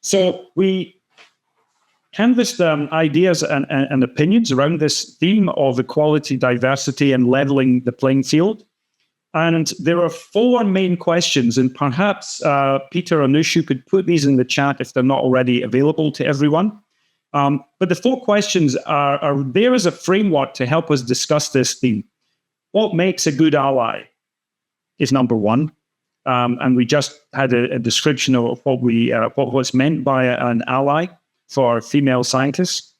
So we canvassed ideas and opinions around this theme of equality, diversity, and leveling the playing field. And there are four main questions, and perhaps Peter or Nush could put these in the chat if they're not already available to everyone. But the four questions are there as a framework to help us discuss this theme. What makes a good ally is number one. And we just had a description of what's meant by an ally for female scientists.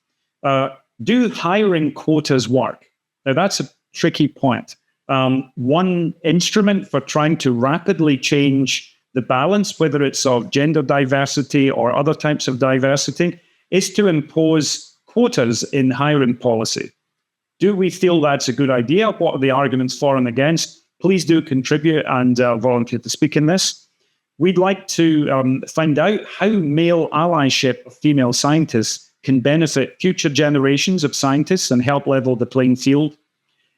Do hiring quotas work? Now, that's a tricky point. One instrument for trying to rapidly change the balance, whether it's of gender diversity or other types of diversity, is to impose quotas in hiring policy. Do we feel that's a good idea? What are the arguments for and against? Please do contribute and volunteer to speak in this. We'd like to find out how male allyship of female scientists can benefit future generations of scientists and help level the playing field.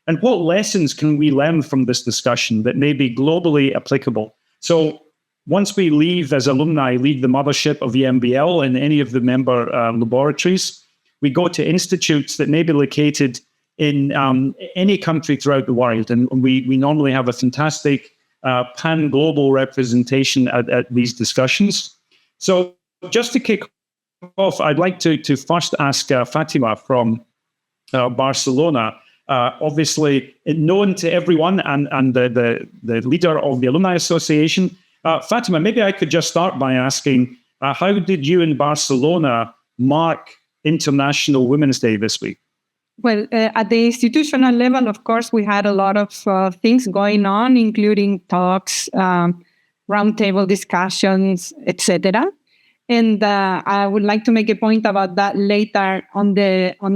And what lessons can we learn from this discussion that may be globally applicable? So once we leave as alumni, leave the mothership of EMBL in any of the member laboratories, we go to institutes that may be located in any country throughout the world. And we normally have a fantastic pan-global representation at these discussions. So just to kick off, I'd like to first ask Fatima from Barcelona, obviously known to everyone and the leader of the Alumni Association. Fatima, maybe I could just start by asking, how did you in Barcelona mark International Women's Day this week? Well, at the institutional level, of course, we had a lot of things going on, including talks, roundtable discussions, etc. And I would like to make a point about that later on the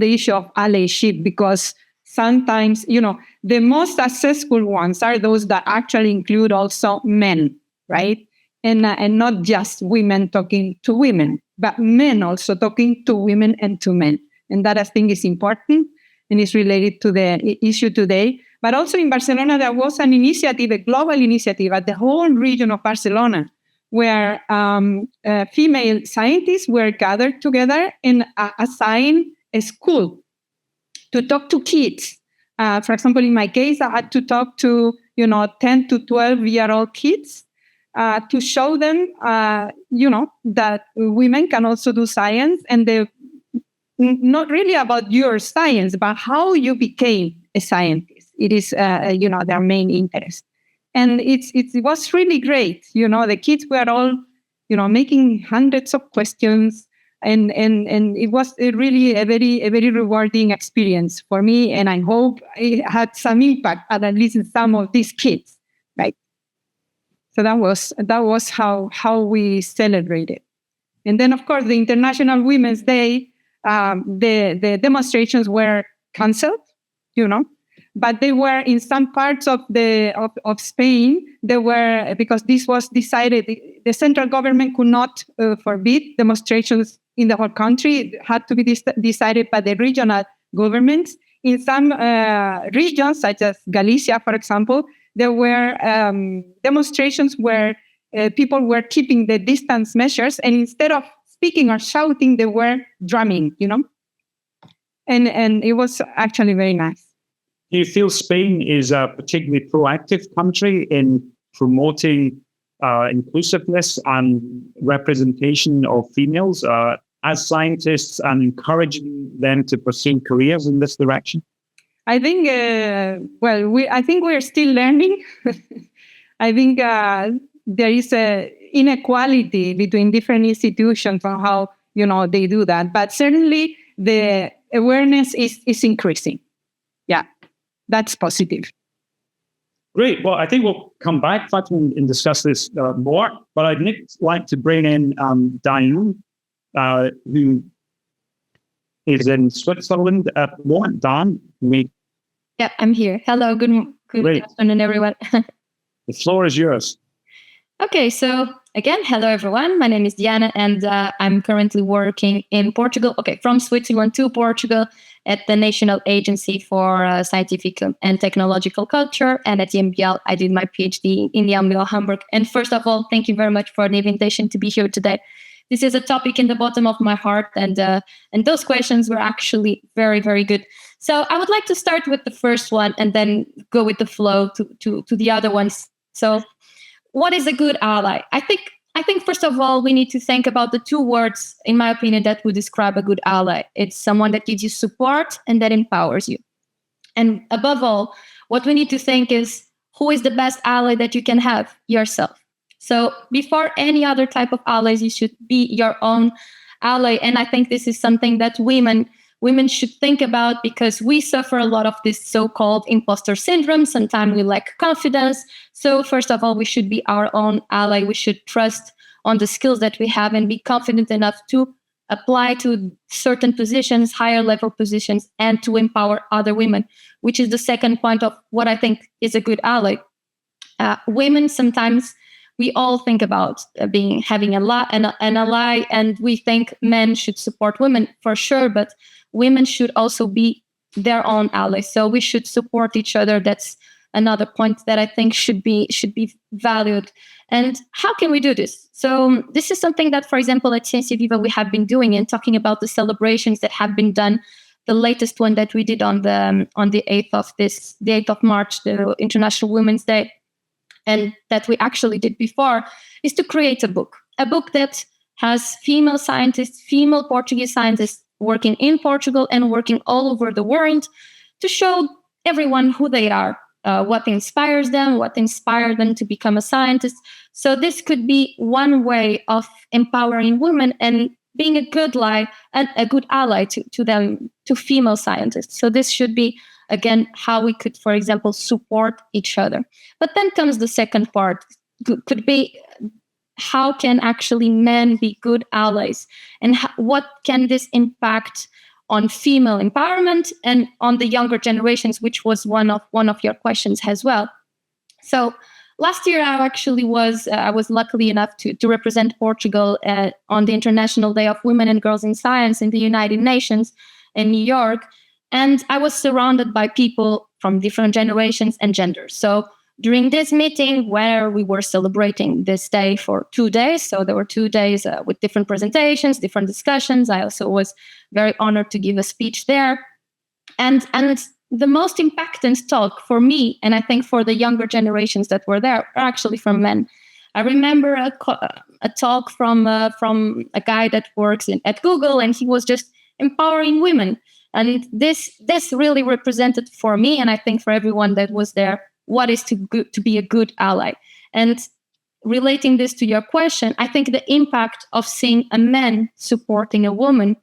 issue of allyship, because sometimes, the most successful ones are those that actually include also men, right? And not just women talking to women, but men also talking to women and to men. And that I think is important and is related to the issue today. But also in Barcelona, there was an initiative, a global initiative at the whole region of Barcelona, where female scientists were gathered together and assigned a school to talk to kids. For example, in my case, I had to talk to 10 to 12-year-old kids to show them, that women can also do science, and not really about your science, but how you became a scientist. It is, their main interest. And it was really great. The kids were all, making hundreds of questions. And it was really a very rewarding experience for me. And I hope it had some impact, at least in some of these kids, right? So that was how we celebrated. And then, of course, the International Women's Day, the demonstrations were canceled, but they were in some parts of Spain. They were, because this was decided, the central government could not forbid demonstrations in the whole country. It had to be decided by the regional governments. In some regions, such as Galicia, for example, there were demonstrations where people were keeping the distance measures, and instead of speaking or shouting, they were drumming, and it was actually very nice. Do you feel Spain is a particularly proactive country in promoting inclusiveness and representation of females as scientists and encouraging them to pursue careers in this direction? I think, I think we're still learning. I think there is a inequality between different institutions on how they do that, but certainly the awareness is increasing. Yeah, that's positive. Great. Well, I think we'll come back, Fatima, and discuss this more. But I'd next like to bring in Diane, who is in Switzerland at the moment. Dan, Yeah, I'm here. Hello, good afternoon, everyone. The floor is yours. Okay, so again, hello, everyone. My name is Diana, and I'm currently working in Portugal. Okay, from Switzerland to Portugal at the National Agency for Scientific and Technological Culture. And at EMBL, I did my PhD in the EMBL Hamburg. And first of all, thank you very much for the invitation to be here today. This is a topic in the bottom of my heart, and those questions were actually very, very good. So I would like to start with the first one and then go with the flow to the other ones. So what is a good ally? I think first of all, we need to think about the two words, in my opinion, that would describe a good ally. It's someone that gives you support and that empowers you. And above all, what we need to think is, who is the best ally that you can have? Yourself. So before any other type of allies, you should be your own ally. And I think this is something that women should think about, because we suffer a lot of this so-called imposter syndrome. Sometimes we lack confidence. So first of all, we should be our own ally. We should trust on the skills that we have and be confident enough to apply to certain positions, higher level positions, and to empower other women, which is the second point of what I think is a good ally. Women sometimes, we all think about having an ally, and we think men should support women for sure, but women should also be their own allies. So we should support each other. That's another point that I think should be valued. And how can we do this? So this is something that, for example, at Ciência Viva we have been doing, and talking about the celebrations that have been done. The latest one that we did on the 8th of March, the International Women's Day, and that we actually did before, is to create a book that has female scientists, female Portuguese scientists working in Portugal and working all over the world, to show everyone who they are, what inspires them, what inspired them to become a scientist. So this could be one way of empowering women and being a good ally to them, to female scientists. So this should be, again, how we could, for example, support each other. But then comes the second part, could be how can actually men be good allies, and what can this impact on female empowerment and on the younger generations, which was one of your questions as well. So last year, I was lucky enough to represent Portugal on the International Day of Women and Girls in Science in the United Nations in New York. And I was surrounded by people from different generations and genders. So during this meeting, where we were celebrating this day for 2 days, so there were 2 days with different presentations, different discussions. I also was very honored to give a speech there. And it's the most impactful talk for me, and I think for the younger generations that were there, are actually from men. I remember a talk from a guy that works at Google, and he was just empowering women. And this really represented for me, and I think for everyone that was there, what is to be a good ally. And relating this to your question, I think the impact of seeing a man supporting a woman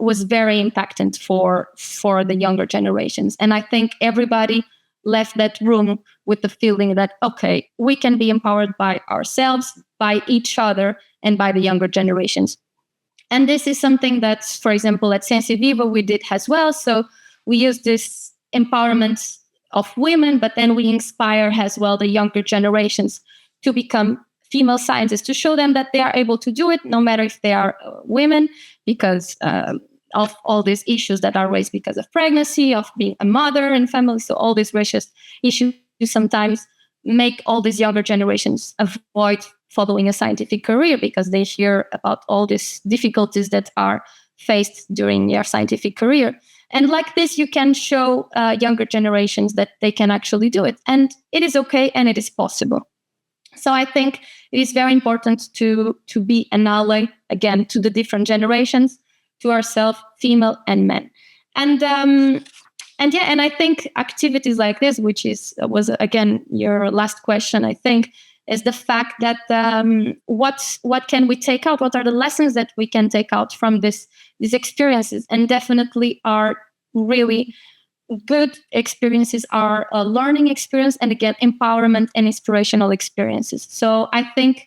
was very impactant for the younger generations. And I think everybody left that room with the feeling that, okay, we can be empowered by ourselves, by each other, and by the younger generations. And this is something that, for example, at Ciência Viva we did as well. So we use this empowerment of women, but then we inspire as well the younger generations to become female scientists, to show them that they are able to do it, no matter if they are women, because of all these issues that are raised because of pregnancy, of being a mother and family. So all these racist issues sometimes make all these younger generations avoid following a scientific career, because they hear about all these difficulties that are faced during their scientific career. And like this, you can show younger generations that they can actually do it. And it is okay, and it is possible. So I think it is very important to be an ally, again, to the different generations, to ourselves, female and men. And I think activities like this, which was again your last question, I think, is the fact that what can we take out? What are the lessons that we can take out from these experiences? And definitely are really good experiences, are a learning experience, and again, empowerment and inspirational experiences. So I think,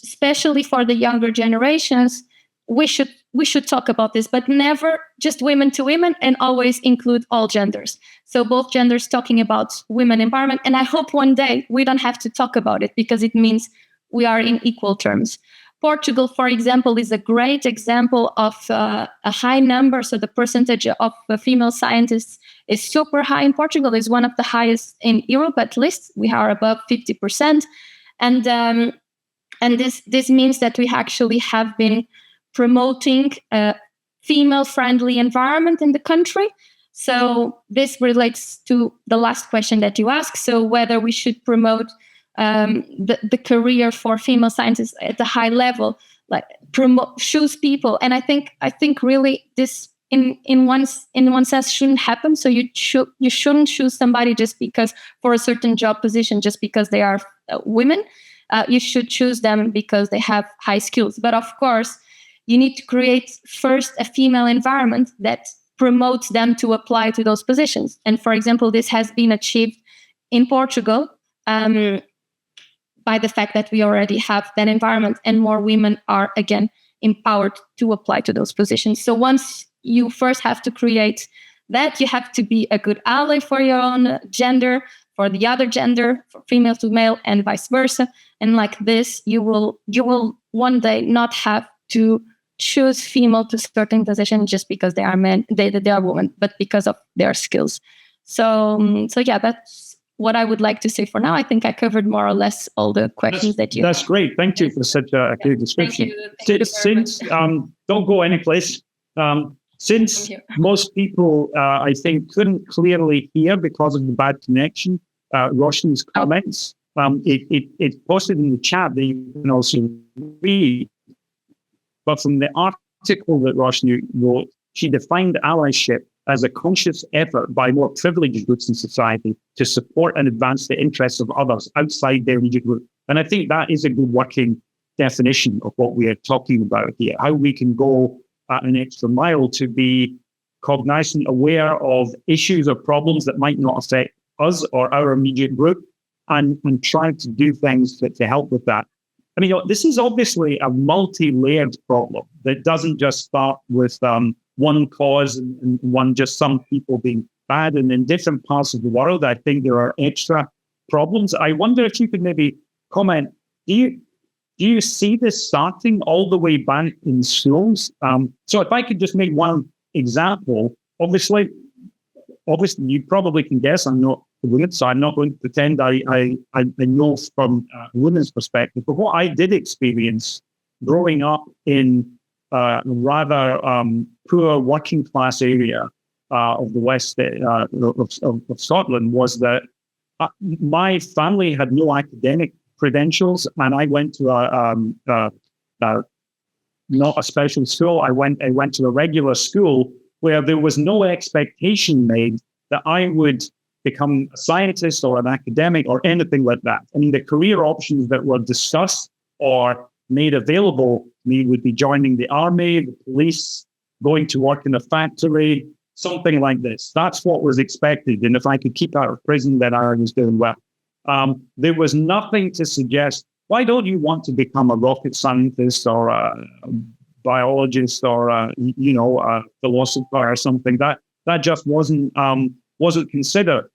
especially for the younger generations, we should talk about this, but never just women to women, and always include all genders. So both genders talking about women empowerment. And I hope one day we don't have to talk about it, because it means we are in equal terms. Portugal, for example, is a great example of a high number. So the percentage of female scientists is super high in Portugal. It's one of the highest in Europe, at least. We are above 50%. And this means that we actually have been promoting a female-friendly environment in the country. So this relates to the last question that you asked. So whether we should promote the career for female scientists at a high level, like choose people. And I think really this in one sense shouldn't happen. So you shouldn't choose somebody just because for a certain job position, just because they are women. You should choose them because they have high skills. But of course, you need to create first a female environment that promotes them to apply to those positions. And for example, this has been achieved in Portugal by the fact that we already have that environment and more women are, again, empowered to apply to those positions. So once you first have to create that, you have to be a good ally for your own gender, for the other gender, for female to male, and vice versa. And like this, you will one day not have to choose female to certain position just because they are men, they are women, but because of their skills. So yeah, that's what I would like to say for now. I think I covered more or less all the questions that you. That's great. Thank you for such a clear description. Thank you Since don't go anyplace. Since most people, I think, couldn't clearly hear because of the bad connection, Roshni's comments, it's posted in the chat that you can also read. But from the article that Roshni wrote, she defined allyship as a conscious effort by more privileged groups in society to support and advance the interests of others outside their immediate group. And I think that is a good working definition of what we are talking about here, how we can go an extra mile to be cognizant, aware of issues or problems that might not affect us or our immediate group, and try to do things to help with that. I mean, this is obviously a multi-layered problem that doesn't just start with one cause and just some people being bad. And in different parts of the world, I think there are extra problems. I wonder if you could maybe comment, do you see this starting all the way back in schools? So if I could just make one example, obviously you probably can guess, I'm not a woman, so I'm not going to pretend I know from a woman's perspective. But what I did experience growing up in a rather poor working class area of the west of Scotland was that my family had no academic credentials, and I went to not a special school. I went to a regular school where there was no expectation made that I would become a scientist or an academic or anything like that. I mean, the career options that were discussed or made available to me would be joining the army, the police, going to work in a factory, something like this. That's what was expected. And if I could keep out of prison, then I was doing well. There was nothing to suggest, why don't you want to become a rocket scientist or a biologist or a philosopher or something? That just wasn't considered.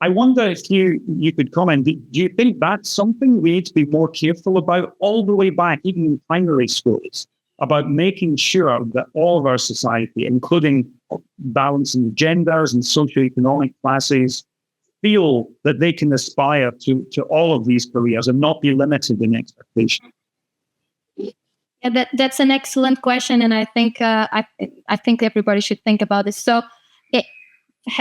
I wonder if you could comment, do you think that's something we need to be more careful about all the way back, even in primary schools, about making sure that all of our society, including balancing genders and socioeconomic classes, feel that they can aspire to all of these careers and not be limited in expectation? Yeah, that's an excellent question, and I think everybody should think about this. So,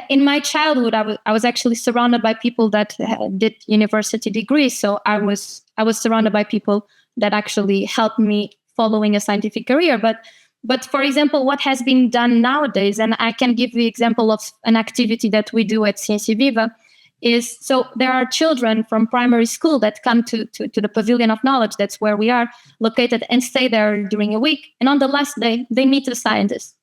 in my childhood, I was actually surrounded by people that did university degrees. So I was surrounded by people that actually helped me following a scientific career. But for example, what has been done nowadays, and I can give the example of an activity that we do at Ciência Viva, is so there are children from primary school that come to the Pavilion of Knowledge. That's where we are located, and stay there during a week. And on the last day, they meet a scientist.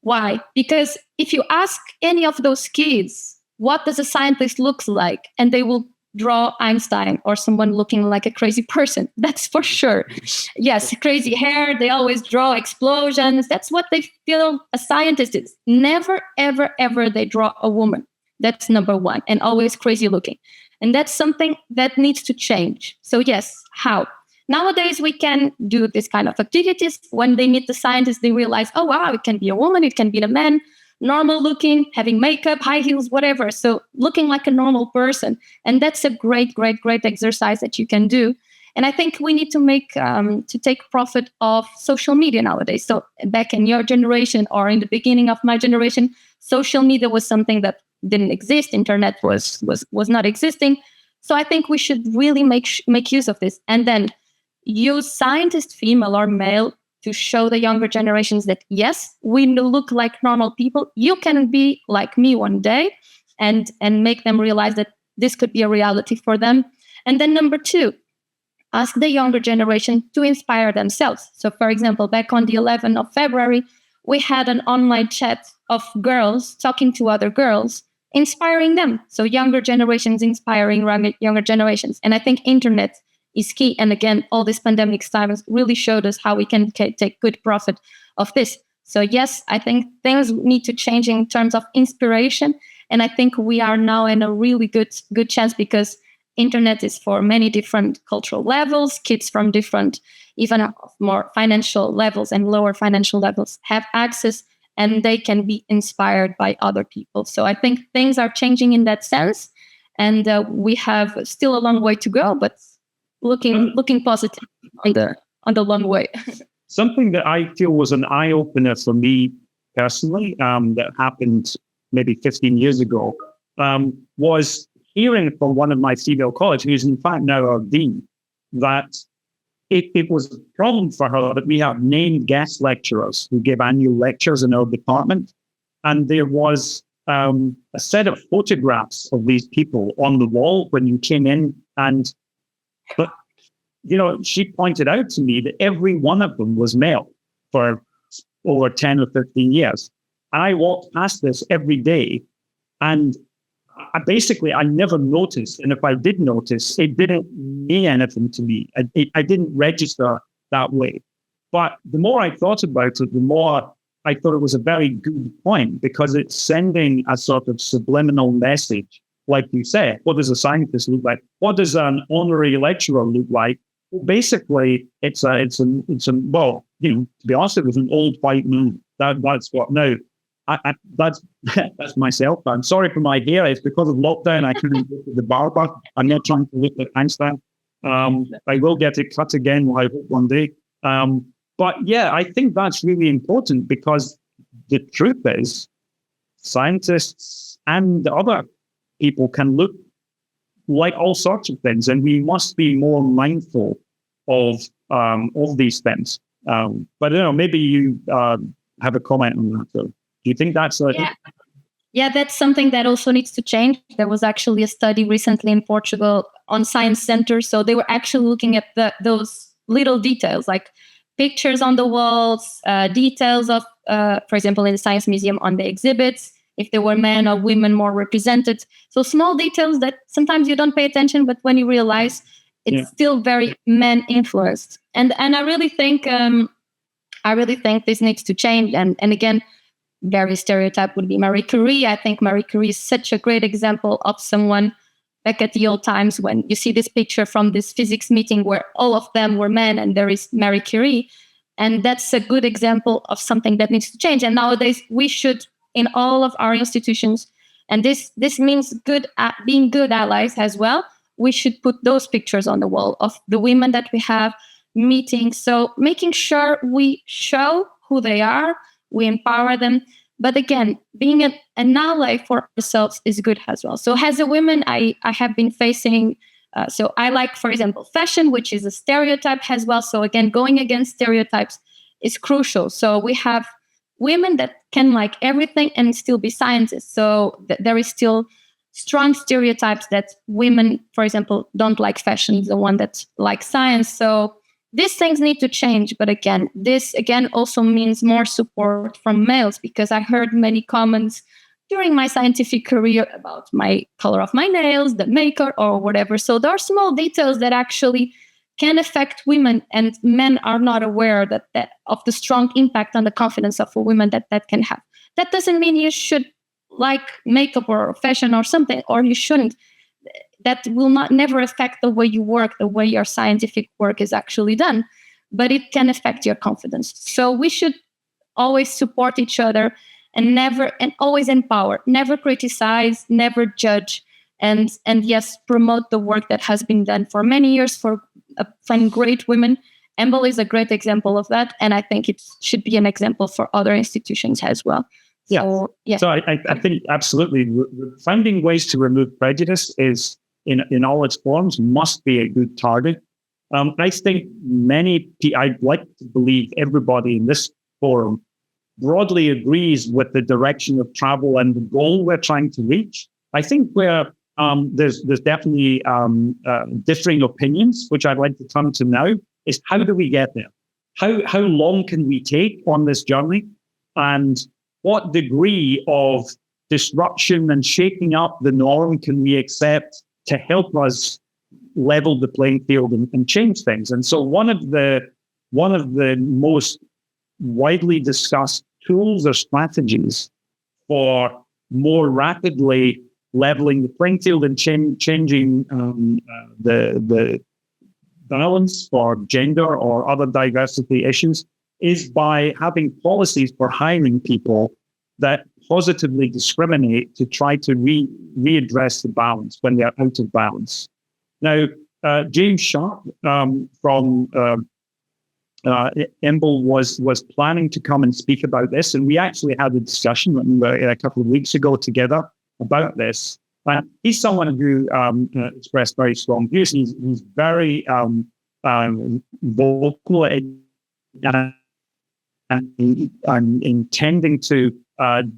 Why? Because if you ask any of those kids, what does a scientist look like? And they will draw Einstein or someone looking like a crazy person. That's for sure. Yes, crazy hair. They always draw explosions. That's what they feel a scientist is. Never, ever, ever they draw a woman. That's number one. And always crazy looking. And that's something that needs to change. So yes, how? Nowadays, we can do this kind of activities. When they meet the scientists, they realize, oh, wow, it can be a woman, it can be a man, normal looking, having makeup, high heels, whatever. So looking like a normal person. And that's a great, great, great exercise that you can do. And I think we need to take profit of social media nowadays. So back in your generation or in the beginning of my generation, social media was something that didn't exist. Internet was not existing. So I think we should really make use of this. And then use scientists, female or male, to show the younger generations that, yes, we look like normal people. You can be like me one day, and make them realize that this could be a reality for them. And then number 2, ask the younger generation to inspire themselves. So, for example, back on the 11th of February, we had an online chat of girls talking to other girls, inspiring them. So younger generations inspiring younger generations. And I think internet is key. And again, all this pandemic times really showed us how we can take good profit of this. So yes, I think things need to change in terms of inspiration. And I think we are now in a really good chance, because internet is for many different cultural levels. Kids from different, even more financial levels and lower financial levels have access, and they can be inspired by other people. So I think things are changing in that sense. And we have still a long way to go, but looking positive on the long way. Something that I feel was an eye-opener for me personally, that happened maybe 15 years ago, was hearing from one of my female colleagues, who's in fact now our dean, that it was a problem for her that we have named guest lecturers who give annual lectures in our department. And there was a set of photographs of these people on the wall when you came in. But she pointed out to me that every one of them was male for over 10 or 15 years. And I walked past this every day, and I never noticed. And if I did notice, it didn't mean anything to me. I didn't register that way. But the more I thought about it, the more I thought it was a very good point, because it's sending a sort of subliminal message. Like you said, what does a scientist look like? What does an honorary lecturer look like? Well, basically, it's to be honest, it was an old white man. That's what now. That's myself. I'm sorry for my hair. It's because of lockdown. I couldn't go to the barber. I'm not trying to look like Einstein. I will get it cut again, I hope one day. But yeah, I think that's really important, because the truth is, scientists and other people can look like all sorts of things, and we must be more mindful of these things. But maybe you have a comment on that. So, do you think that's Yeah, that's something that also needs to change. There was actually a study recently in Portugal on science centers. So they were actually looking at those little details, like pictures on the walls, details of, for example, in the Science Museum on the exhibits, if there were men or women more represented. So small details that sometimes you don't pay attention, but when you realize it's still very men influenced. And I really think this needs to change. And again, very stereotype would be Marie Curie. I think Marie Curie is such a great example of someone back at the old times, when you see this picture from this physics meeting where all of them were men and there is Marie Curie. And that's a good example of something that needs to change. And nowadays we should, in all of our institutions, and this means being good allies as well, we should put those pictures on the wall of the women that we have meeting. So making sure we show who they are, we empower them. But again, being an ally for ourselves is good as well. So as a woman, I have been facing, so I like, for example, fashion, which is a stereotype as well. So again, going against stereotypes is crucial. So we have women that can like everything and still be scientists. So there is still strong stereotypes that women, for example, don't like fashion, the one that likes science. So these things need to change. But again, this also means more support from males, because I heard many comments during my scientific career about my color of my nails, the maker, or whatever. So there are small details that actually can affect women, and men are not aware that of the strong impact on the confidence of a woman that can have. That doesn't mean you should like makeup or fashion or something, or you shouldn't. that will never affect the way you work, the way your scientific work is actually done, but it can affect your confidence. So we should always support each other and always empower, never criticize, never judge, and yes, promote the work that has been done for many years for finding great women. EMBL is a great example of that, and I think it should be an example for other institutions as well. Yeah. So I think absolutely finding ways to remove prejudice is in all its forms must be a good target. I think I'd like to believe everybody in this forum broadly agrees with the direction of travel and the goal we're trying to reach. I think where there's definitely differing opinions, which I'd like to come to now, is how do we get there? How long can we take on this journey? And what degree of disruption and shaking up the norm can we accept to help us level the playing field and change things? And so one of the most widely discussed tools or strategies for more rapidly leveling the playing field and changing the balance for gender or other diversity issues is by having policies for hiring people that positively discriminate to try to readdress the balance when they're out of balance. Now, James Sharp from EMBL was planning to come and speak about this, and we actually had a discussion a couple of weeks ago together about this. He's someone who expressed very strong views. He's very vocal and intending to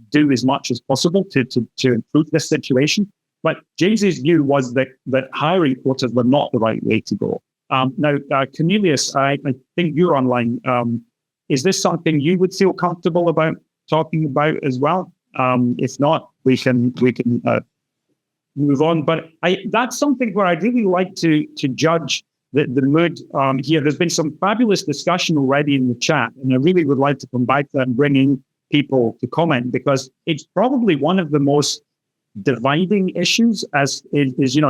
do as much as possible to improve this situation. But James's view was that hiring quotas were not the right way to go. Now, Cornelius, I think you're online. Is this something you would feel comfortable about talking about as well? If not, we can move on. But that's something where I'd really like to judge the mood here. There's been some fabulous discussion already in the chat, and I really would like to come back to that and bring in people to comment, because it's probably one of the most dividing issues is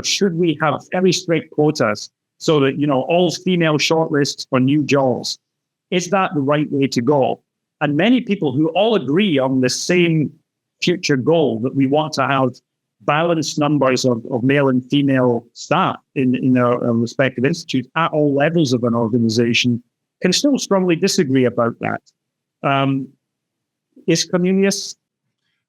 should we have very strict quotas so that, all female shortlists for new jobs? Is that the right way to go? And many people who all agree on the same future goal, that we want to have balanced numbers of male and female staff in their respective institutes at all levels of an organization, can still strongly disagree about that. Is Cornelius?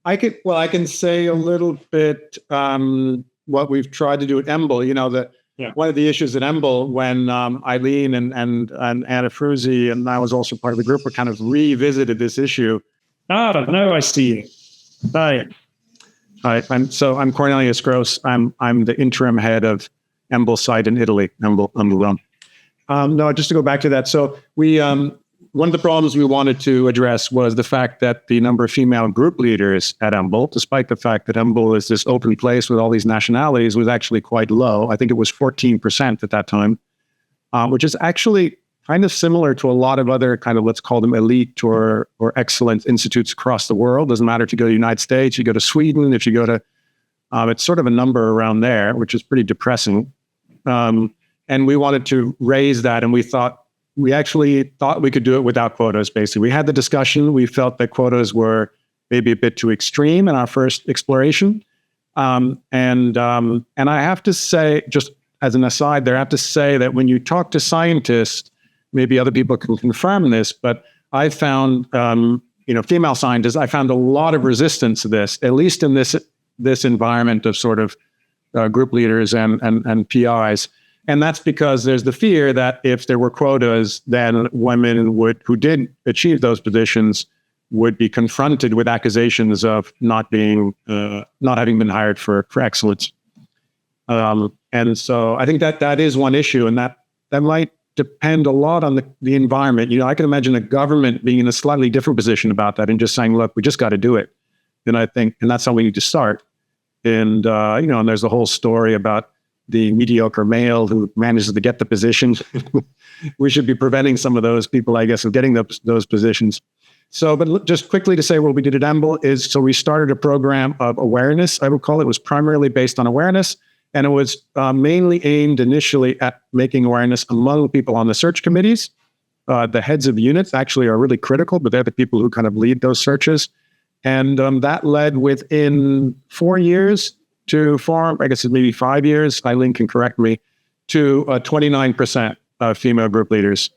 I can say a little bit what we've tried to do at EMBL. One of the issues at EMBL, when Eileen and Ephrussi and I was also part of the group, were kind of revisited this issue. Now I see you. Hi. I'm Cornelius Gross. I'm the interim head of EMBL site in Italy, EMBL Milan. No, just to go back to that. So we one of the problems we wanted to address was the fact that the number of female group leaders at EMBL, despite the fact that EMBL is this open place with all these nationalities, was actually quite low. I think it was 14% at that time, which is actually kind of similar to a lot of other kind of, let's call them elite or excellent institutes across the world. Doesn't matter if you go to the United States, you go to Sweden, if you go to, it's sort of a number around there, which is pretty depressing. And we wanted to raise that, and we actually thought we could do it without quotas, basically. We had the discussion. We felt that quotas were maybe a bit too extreme in our first exploration. And I have to say, just as an aside there, I have to say that when you talk to scientists, maybe other people can confirm this, but I found, female scientists, I found a lot of resistance to this, at least in this environment of sort of group leaders and PIs. And that's because there's the fear that if there were quotas, then women who did achieve those positions would be confronted with accusations of not having been hired for excellence. And so I think that is one issue, and that might depend a lot on the environment. I can imagine a government being in a slightly different position about that and just saying, look, we just got to do it. And I think, and that's how we need to start. And, and there's a whole story about the mediocre male who manages to get the positions. We should be preventing some of those people, I guess, of getting those positions. So, but just quickly to say what we did at EMBL is, so we started a program of awareness, I would call it. It was primarily based on awareness. And it was mainly aimed initially at making awareness among people on the search committees. The heads of units actually are really critical, but they're the people who kind of lead those searches. And that led within 4 years to I guess it's maybe 5 years, Eileen can correct me, to 29% of female group leaders.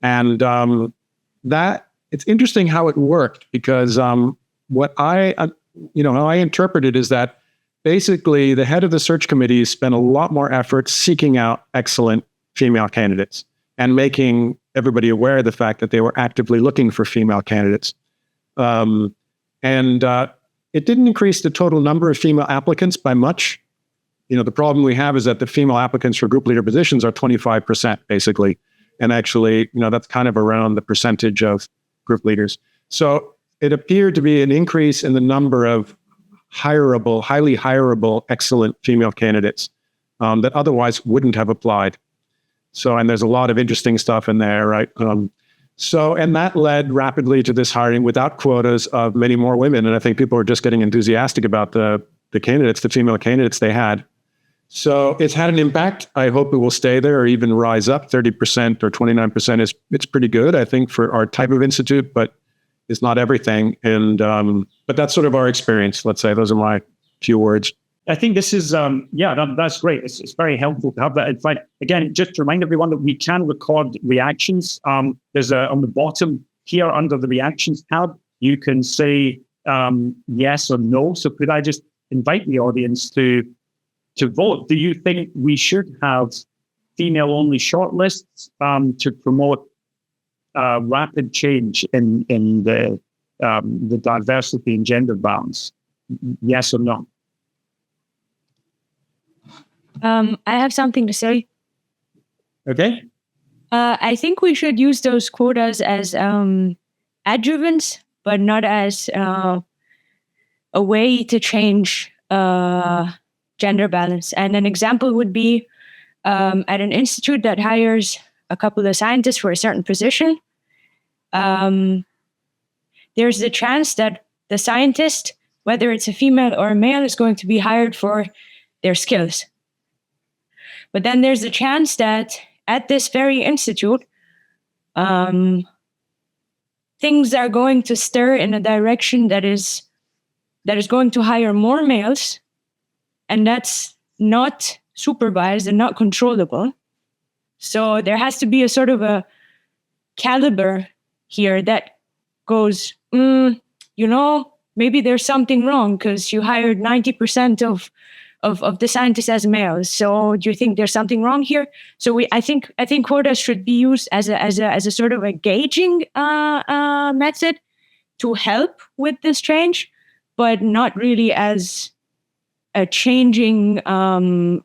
And that it's interesting how it worked, because what how I interpret it is that basically the head of the search committee spent a lot more effort seeking out excellent female candidates and making everybody aware of the fact that they were actively looking for female candidates. It didn't increase the total number of female applicants by much. The problem we have is that the female applicants for group leader positions are 25%, basically. And actually, that's kind of around the percentage of group leaders. So it appeared to be an increase in the number of highly hireable, excellent female candidates that otherwise wouldn't have applied. And there's a lot of interesting stuff in there, right? And that led rapidly to this hiring without quotas of many more women. And I think people were just getting enthusiastic about the female candidates they had. So it's had an impact. I hope it will stay there or even rise up. 30% or 29% it's pretty good, I think, for our type of institute, but it's not everything. And but that's sort of our experience, let's say. Those are my few words. I think this is, that's great. It's very helpful to have that. In fact, again, just to remind everyone that we can record reactions. There's on the bottom here under the reactions tab, you can say yes or no. So could I just invite the audience to vote? Do you think we should have female-only shortlists to promote rapid change in the diversity and gender balance? Yes or no? I have something to say. Okay. I think we should use those quotas as adjuvants, but not as a way to change gender balance. And an example would be at an institute that hires a couple of scientists for a certain position. There's the chance that the scientist, whether it's a female or a male, is going to be hired for their skills. But then there's the chance that at this very institute, things are going to stir in a direction that is going to hire more males, and that's not supervised and not controllable. So there has to be a sort of a caliber here that goes, maybe there's something wrong because you hired 90% of the scientists as males. So do you think there's something wrong here? So I think quotas should be used as a sort of a gauging method to help with this change, but not really as a changing. Well,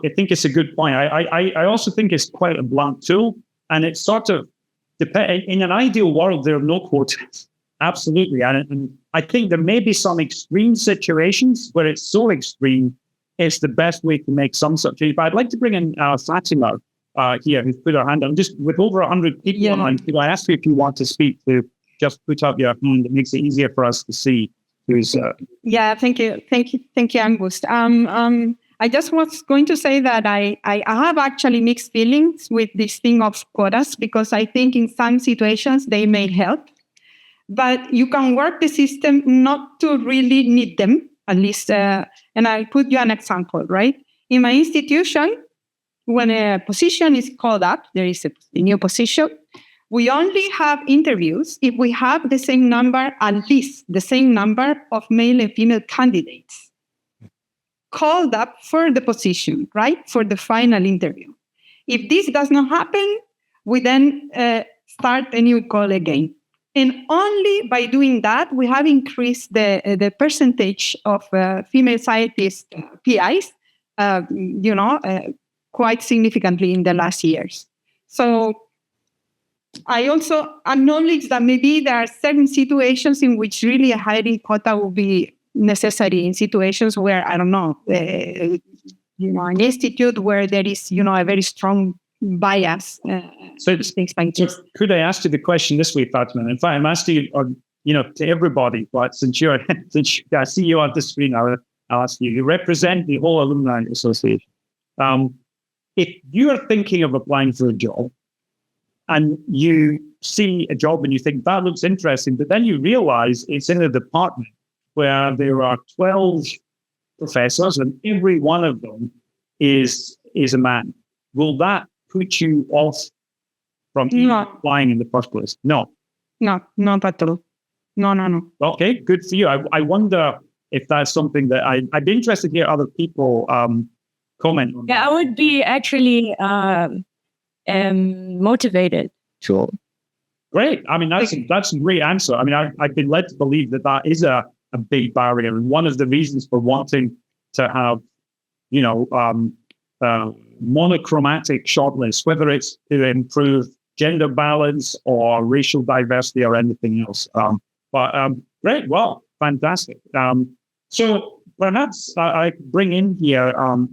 I think it's a good point. I also think it's quite a blunt tool, and it's sort of in an ideal world there are no quotas. Absolutely. And I think there may be some extreme situations where it's so extreme, it's the best way to make some sort of change. But I'd like to bring in Fatima here, who's put her hand on. Just with over 100 people on, I ask you if you want to speak, to just put up your hand. It makes it easier for us to see who's... Thank you, Angus. I just was going to say that I have actually mixed feelings with this thing of quotas, because I think in some situations they may help. But you can work the system not to really need them, at least. And I'll put you an example, right? In my institution, when a position is called up, there is a new position, we only have interviews if we have the same number, at least the same number of male and female candidates called up for the position, right? For the final interview. If this does not happen, we then start a new call again. And only by doing that, we have increased the percentage of female scientists, PIs, quite significantly in the last years. So I also acknowledge that maybe there are certain situations in which really a hiring quota will be necessary, in situations where, I don't know, an institute where there is, a very strong bias. Could I ask you the question this way, Fatima? In fact, I'm asking you, to everybody, but since I see you on the screen now, I'll ask you. You represent the whole alumni association. If you're thinking of applying for a job and you see a job and you think that looks interesting, but then you realize it's in a department where there are 12 professors and every one of them is a man, will that put you off from applying in the first place? No. No, not at all. No. Okay, good for you. I wonder if that's something that I'd be interested to hear other people comment on. Yeah, I would be actually motivated. Sure. Great. I mean, that's a great answer. I mean, I've been led to believe that is a big barrier. And one of the reasons for wanting to have, monochromatic shortlists, whether it's to improve gender balance or racial diversity or anything else. Great. Well, fantastic. So perhaps I bring in here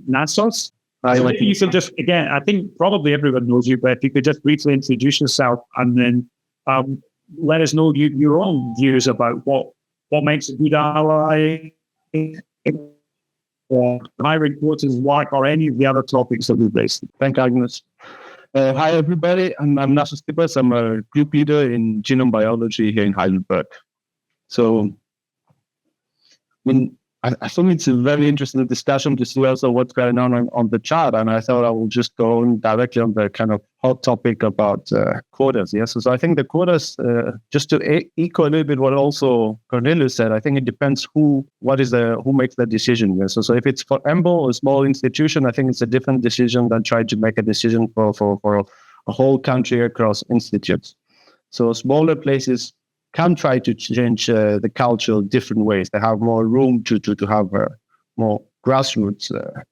Nassos. So if you could just, again, I think probably everyone knows you, but if you could just briefly introduce yourself and then let us know your own views about what makes a good ally or hiring quotas work or any of the other topics that we've raised. Thank you, Agnes. Hi, everybody. I'm Nassos. I'm a group leader in genome biology here in Heidelberg. So, I thought it's a very interesting discussion to see also what's going on the chart, and I thought I will just go on directly on the kind of hot topic about quotas. Yes, so I think the quotas, just to echo a little bit what also Cornelius said, I think it depends who makes the decision. Yes, so if it's for EMBL, a small institution, I think it's a different decision than trying to make a decision for a whole country across institutes. So smaller places can try to change the culture different ways. They have more room to have more grassroots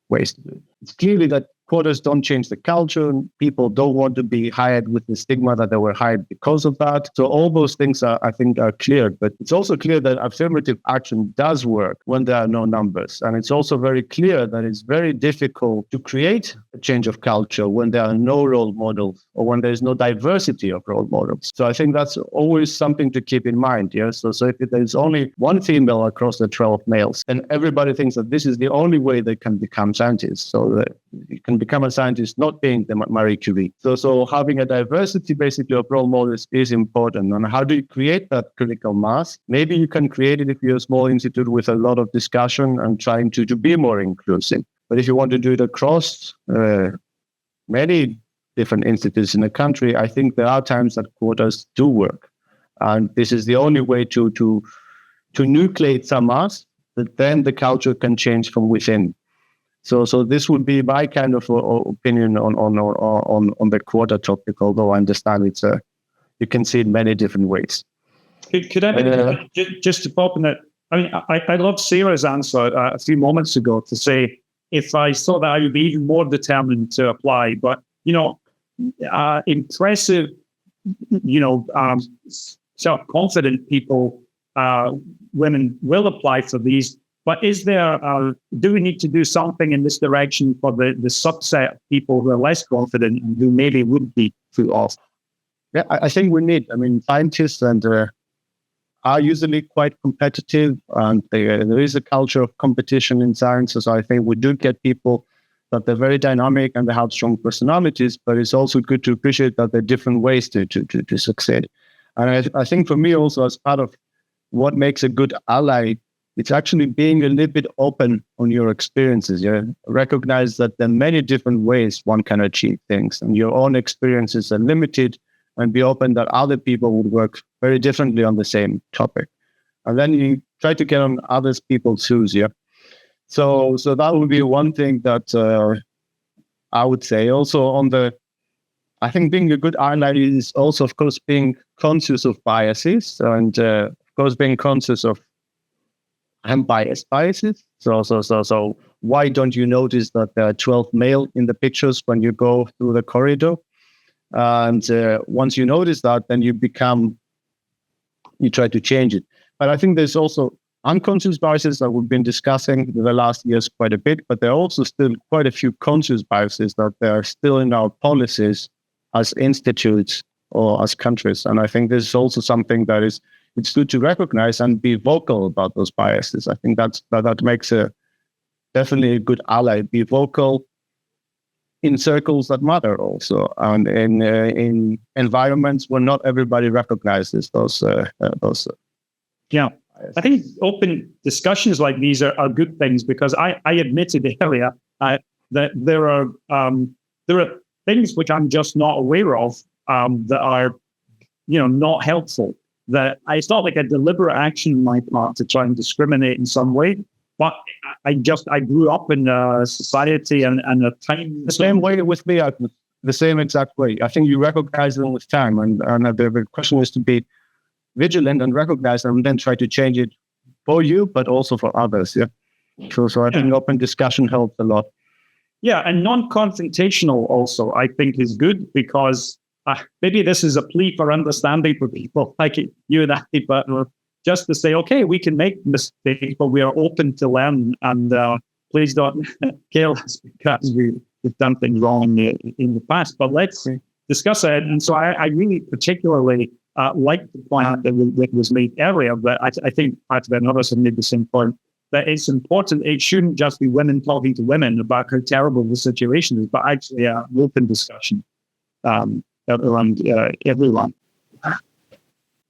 ways to do it. It's clearly that quotas don't change the culture, and people don't want to be hired with the stigma that they were hired because of that. So all those things I think are clear, but it's also clear that affirmative action does work when there are no numbers. And it's also very clear that it's very difficult to create a change of culture when there are no role models or when there's no diversity of role models. So I think that's always something to keep in mind. Yes. So if there's only one female across the 12 males, then everybody thinks that this is the only way they can become scientists. So that you can become a scientist not being the Marie Curie. So having a diversity basically of role models is important. And how do you create that critical mass? Maybe you can create it if you're a small institute with a lot of discussion and trying to be more inclusive. But if you want to do it across many different institutes in the country, I think there are times that quotas do work. And this is the only way to nucleate some mass, that then the culture can change from within. So this would be my kind of opinion on the quota topic, although I understand it's you can see it many different ways. Could I just to pop in that? I mean, I love Sarah's answer a few moments ago to say, if I saw that, I would be even more determined to apply. But, impressive, self-confident people, women will apply for these. But is there, do we need to do something in this direction for the subset of people who are less confident and who maybe wouldn't be put off? Yeah, I think we need. I mean, scientists are usually quite competitive, and there is a culture of competition in science. So I think we do get people that they're very dynamic and they have strong personalities, but it's also good to appreciate that there are different ways to succeed. And I think for me also, as part of what makes a good ally, it's actually being a little bit open on your experiences. You recognize that there are many different ways one can achieve things, and your own experiences are limited, and be open that other people would work very differently on the same topic. And then you try to get on other people's shoes. Yeah. So that would be one thing that I would say. Also I think being a good ally is also, of course, being conscious of biases, and of course, being conscious of unbiased biases. So why don't you notice that there are 12 male in the pictures when you go through the corridor? And once you notice that, then you try to change it. But I think there's also unconscious biases that we've been discussing in the last years quite a bit, but there are also still quite a few conscious biases that they are still in our policies as institutes or as countries. And I think this is also something that it's good to recognize and be vocal about those biases. I think that makes a definitely a good ally. Be vocal in circles that matter also, and in environments where not everybody recognizes those. Yeah, I think open discussions like these are good things, because I admitted earlier that there are things which I'm just not aware of that are, not helpful. That it's not like a deliberate action on my part to try and discriminate in some way, but I grew up in a society and a time. The same way with me, the same exact way. I think you recognize them with time, and the question is to be vigilant and recognize them, and then try to change it for you, but also for others. Yeah. So I think open discussion helps a lot. Yeah, and non-confrontational also, I think, is good, because maybe this is a plea for understanding for people like you and I, but just to say, okay, we can make mistakes, but we are open to learn, and please don't kill us because we've done things wrong in the past, but let's discuss it. And so I really particularly like the point that was made earlier, but I think part of it, and others have made the same point, that it's important. It shouldn't just be women talking to women about how terrible the situation is, but actually an open discussion around everyone.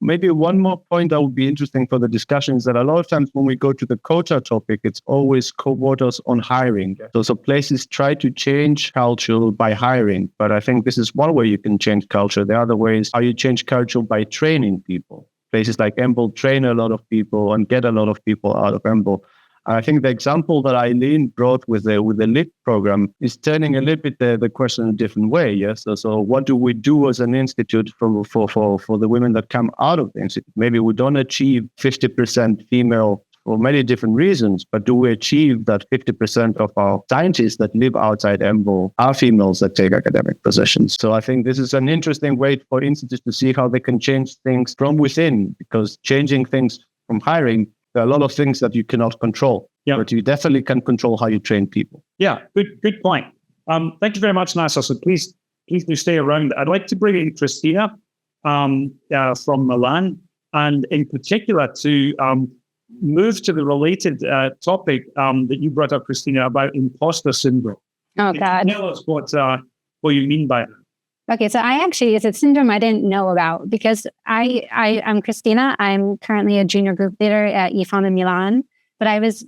Maybe one more point that would be interesting for the discussion is that a lot of times when we go to the culture topic, it's always co-authors on hiring. So places try to change culture by hiring, but I think this is one way you can change culture. The other way is how you change culture by training people. Places like EMBL train a lot of people and get a lot of people out of EMBL. I think the example that Eileen brought with the LIP program is turning a little bit the question a different way. Yes. So what do we do as an institute for the women that come out of the institute? Maybe we don't achieve 50% female for many different reasons, but do we achieve that 50% of our scientists that live outside EMBL are females that take academic positions? So I think this is an interesting way for institutes to see how they can change things from within, because changing things from hiring, there are a lot of things that you cannot control, but you definitely can control how you train people. Yeah, good point. Thank you very much, Nasser. So please do stay around. I'd like to bring in Kristina from Milan, and in particular to move to the related topic that you brought up, Kristina, about imposter syndrome. Oh, God. Tell us what you mean by that. Okay, so it's a syndrome I didn't know about, because I'm Kristina. I'm currently a junior group leader at EFON in Milan, but I was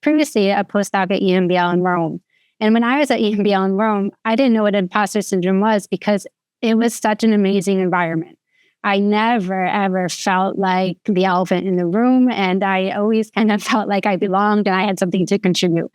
previously a postdoc at EMBL in Rome. And when I was at EMBL in Rome, I didn't know what imposter syndrome was, because it was such an amazing environment. I never, ever felt like the elephant in the room, and I always kind of felt like I belonged and I had something to contribute.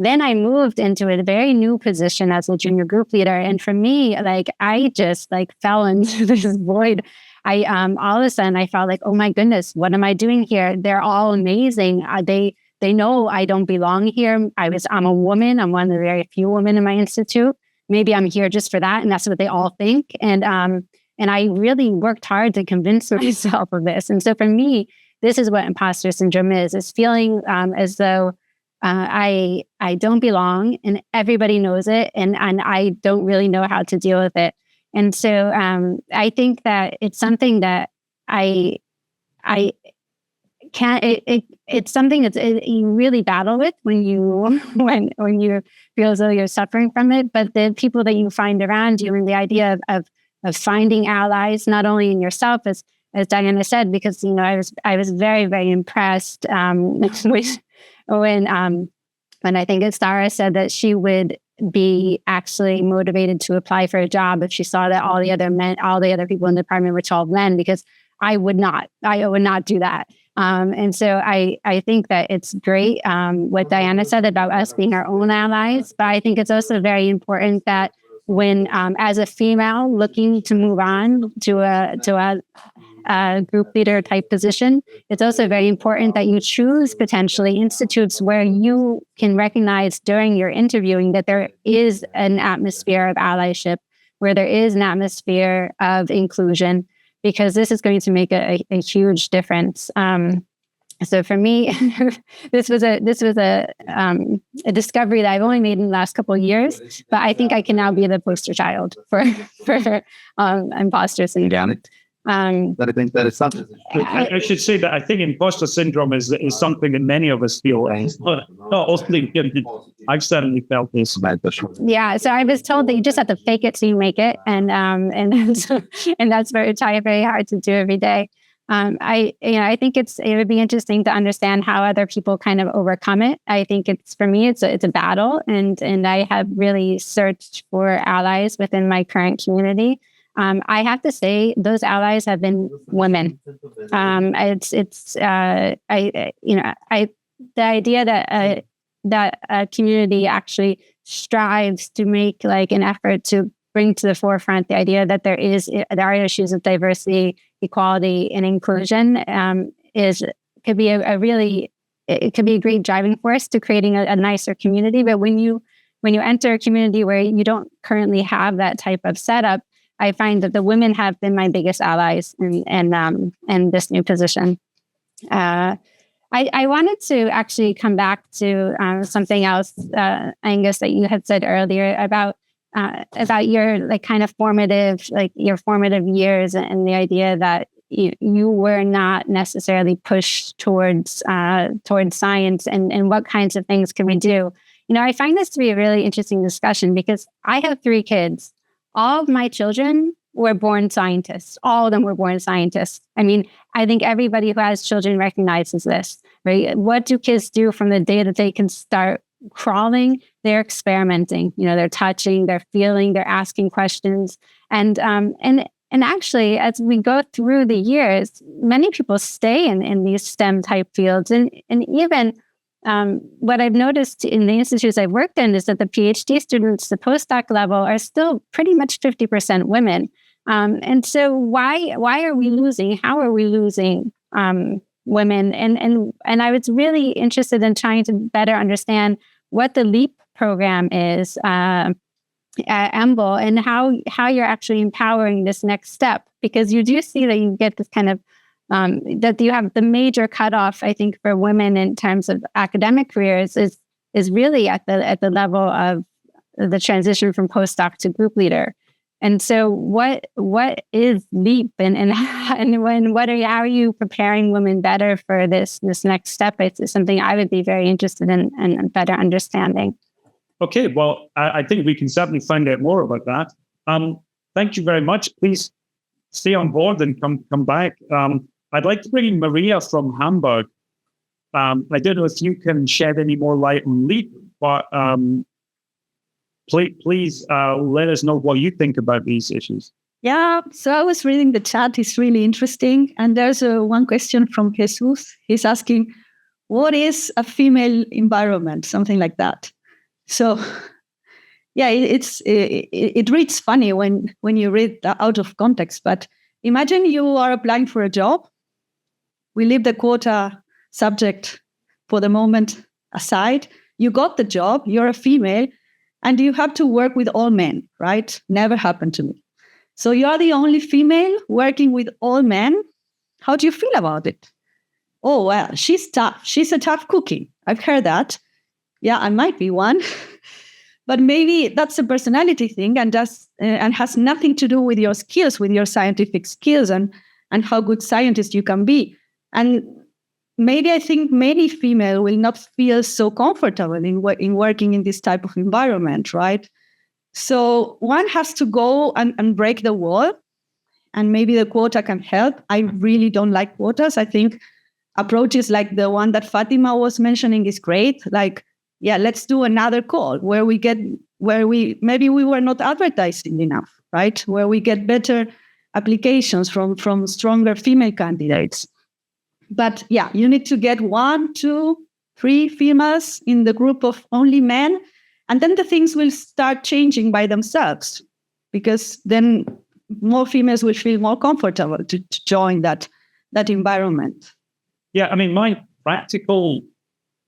Then I moved into a very new position as a junior group leader. And for me, I just fell into this void. All of a sudden I felt like, oh my goodness, what am I doing here? They're all amazing. They know I don't belong here. I'm a woman. I'm one of the very few women in my institute. Maybe I'm here just for that. And that's what they all think. And I really worked hard to convince myself of this. And so for me, this is what imposter syndrome is feeling as though I don't belong, and everybody knows it, and I don't really know how to deal with it. And so I think that it's something that I can't. It's something that you really battle with when you feel as though you're suffering from it. But the people that you find around you, and the idea of finding allies, not only in yourself, as Diana said, because I was very, very impressed with. When I think it's Sarah said that she would be actually motivated to apply for a job if she saw that all the other people in the department were 12 men, because I would not do that. And so I think that it's great what Diana said about us being our own allies, but I think it's also very important that when as a female looking to move on to a group leader type position, it's also very important that you choose potentially institutes where you can recognize during your interviewing that there is an atmosphere of allyship, where there is an atmosphere of inclusion, because this is going to make a huge difference. So for me, this was a discovery that I've only made in the last couple of years, but I think I can now be the poster child for imposter syndrome. That I think that is something. I should say that I think imposter syndrome is something that many of us feel. I've certainly felt this. Yeah, so I was told that you just have to fake it so you make it, and that's very hard to do every day. I think it would be interesting to understand how other people kind of overcome it. I think for me it's a battle, and I have really searched for allies within my current community. I have to say those allies have been women. The idea that a community actually strives to make like an effort to bring to the forefront the idea that there are issues of diversity, equality, and inclusion could be a great driving force to creating a nicer community. But when you enter a community where you don't currently have that type of setup, I find that the women have been my biggest allies in this new position. I wanted to actually come back to something else, Angus, that you had said earlier about your like kind of formative years, and the idea that you were not necessarily pushed towards science, and what kinds of things can we do. I find this to be a really interesting discussion because I have 3 kids. All of my children were born scientists. All of them were born scientists. I mean, I think everybody who has children recognizes this, right? What do kids do from the day that they can start crawling? They're experimenting. They're touching, they're feeling, they're asking questions. And actually, as we go through the years, many people stay in these STEM type fields. And even what I've noticed in the institutes I've worked in is that the PhD students, the postdoc level, are still pretty much 50% women. And so why are we losing? How are we losing women? And I was really interested in trying to better understand what the LEAP program is at EMBL, and how you're actually empowering this next step, because you do see that you get this kind of that you have the major cutoff, I think, for women in terms of academic careers is really at the level of the transition from postdoc to group leader. And so, what is LEAP, and how are you preparing women better for this next step? It's something I would be very interested in and better understanding. Okay, well, I think we can certainly find out more about that. Thank you very much. Please stay on board and come back. I'd like to bring in Maria from Hamburg. I don't know if you can shed any more light on LEAP, but please let us know what you think about these issues. Yeah, so I was reading the chat. It's really interesting. And there's one question from Jesus. He's asking, what is a female environment? Something like that. So, yeah, it reads funny when you read out of context. But imagine you are applying for a job. We leave the quota subject for the moment aside. You got the job, you're a female, and you have to work with all men, right? Never happened to me. So you're the only female working with all men. How do you feel about it? Oh, well, she's tough. She's a tough cookie. I've heard that. Yeah, I might be one. But maybe that's a personality thing and has nothing to do with your skills, with your scientific skills and how good scientist you can be. And maybe I think many female will not feel so comfortable in working in this type of environment, right? So one has to go and break the wall, and maybe the quota can help. I really don't like quotas. I think approaches like the one that Fatima was mentioning is great. Like, yeah, let's do another call where maybe we were not advertising enough, right? Where we get better applications from stronger female candidates. But yeah, you need to get 1, 2, 3 females in the group of only men. And then the things will start changing by themselves, because then more females will feel more comfortable to join that environment. Yeah, I mean, my practical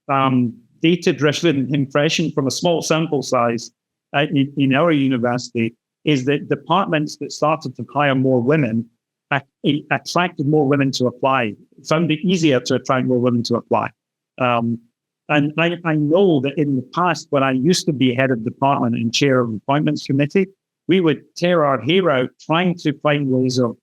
data-driven impression from a small sample size in our university is that departments that started to hire more women attracted more women to apply, found it easier to attract more women to apply. And I know that in the past, when I used to be head of department and chair of the appointments committee, we would tear our hair out trying to find ways of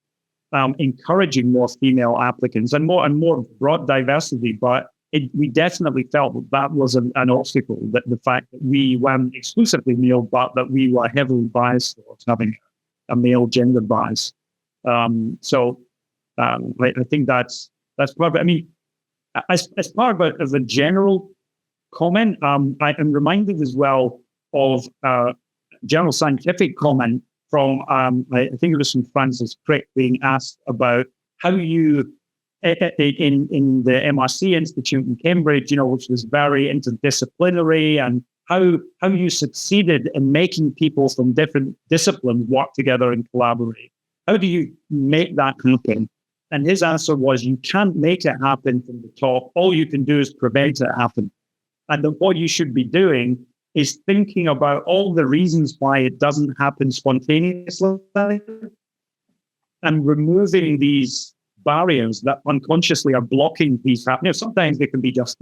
encouraging more female applicants and more broad diversity, but we definitely felt that was an obstacle, that the fact that we weren't exclusively male, but that we were heavily biased towards having a male gender bias. I think that's part of it. I mean, as part of a general comment, I am reminded as well of a general scientific comment from, I think it was from Francis Crick, being asked about how you, in the MRC Institute in Cambridge, which was very interdisciplinary, and how you succeeded in making people from different disciplines work together and collaborate. How do you make that happen? And his answer was, you can't make it happen from the top. All you can do is prevent it happening. And then what you should be doing is thinking about all the reasons why it doesn't happen spontaneously and removing these barriers that unconsciously are blocking these happening. Sometimes they can be just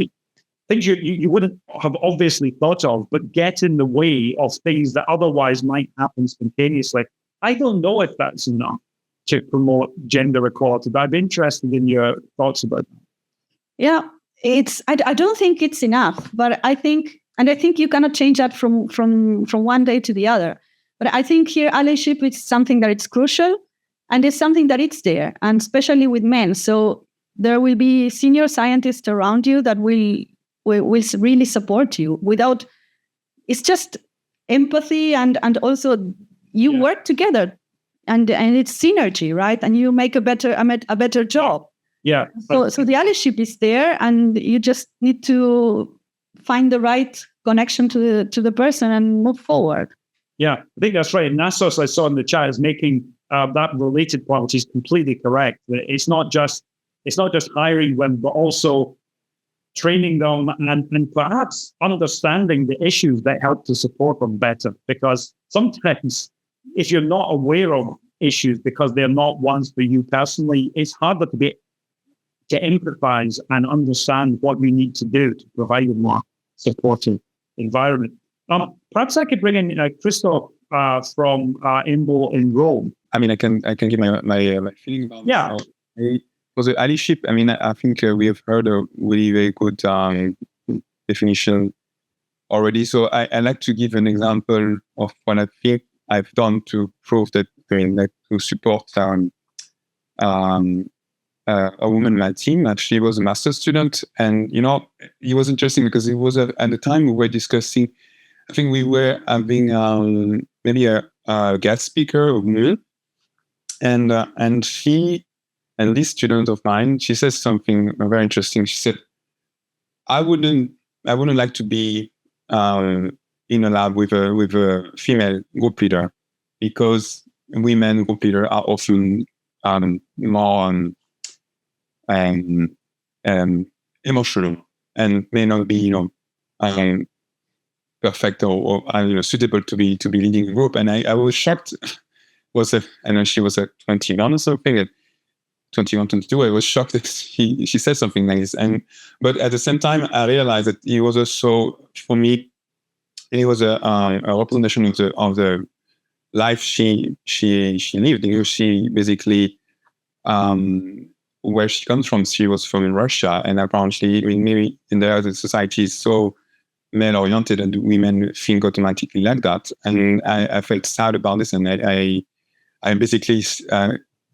things you wouldn't have obviously thought of, but get in the way of things that otherwise might happen spontaneously. I don't know if that's enough to promote gender equality, but I'm interested in your thoughts about that. Yeah, I don't think it's enough, but I think you cannot change that from one day to the other. But I think here allyship is something that it's crucial, and it's something that it's there, and especially with men. So there will be senior scientists around you that will really support you. It's just empathy, and also you work together, and it's synergy, right? And you make a better job. Yeah. So the allyship is there, and you just need to find the right connection to the person and move forward. Yeah, I think that's right. Nassos, I saw in the chat, is making that related point, which is completely correct. It's not just hiring women, but also training them and perhaps understanding the issues that help to support them better. Because sometimes if you're not aware of issues because they're not ones for you personally, it's harder to empathize and understand what we need to do to provide a more supportive environment. Perhaps I could bring in Christoph from EMBL in Rome. I mean, I can give my feeling about for the allyship. I mean, I think we have heard a really very good definition already. So I like to give an example of what I think I've done to prove that, to support a woman in my team. She was a master's student, and it was interesting because it was at the time we were discussing. I think we were having maybe a guest speaker, a woman, and she, and this student of mine, she says something very interesting. She said, "I wouldn't like to be in a lab with a female group leader, because women group leaders are often more emotional and may not be perfect or suitable to be leading a group." And I was shocked. I know she was at 21 or something, 21, 22. I was shocked that she said something like this. But at the same time, I realized that it was also, for me, it was a representation of the life she lived. She basically, where she comes from, she was from in Russia, and apparently, maybe in the other society is so male-oriented, and women think automatically like that. And I felt sad about this, and I basically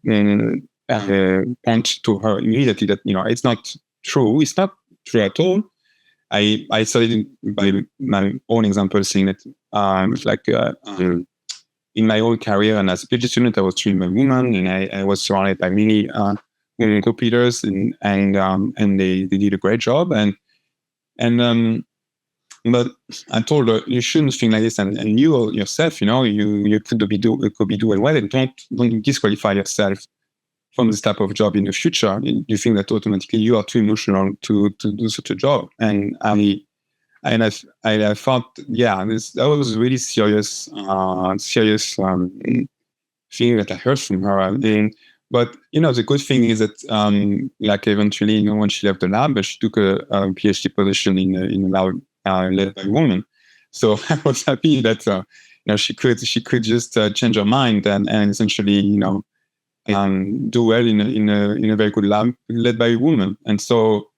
point to her immediately that it's not true. It's not true at all. I started by my own example, saying that in my own career and as a PhD student, I was trained by women, and I was surrounded by many women group leaders, and they did a great job. But I told her, you shouldn't think like this, and you yourself, you could be doing well, and don't disqualify yourself from this type of job in the future. You think that automatically you are too emotional to do such a job. And I thought, that was really serious thing that I heard from her. But the good thing is that eventually, when she left the lab, she took a PhD position in a lab led by a woman. So I was happy that she could just change her mind and essentially do well in a very good lab led by a woman. And so,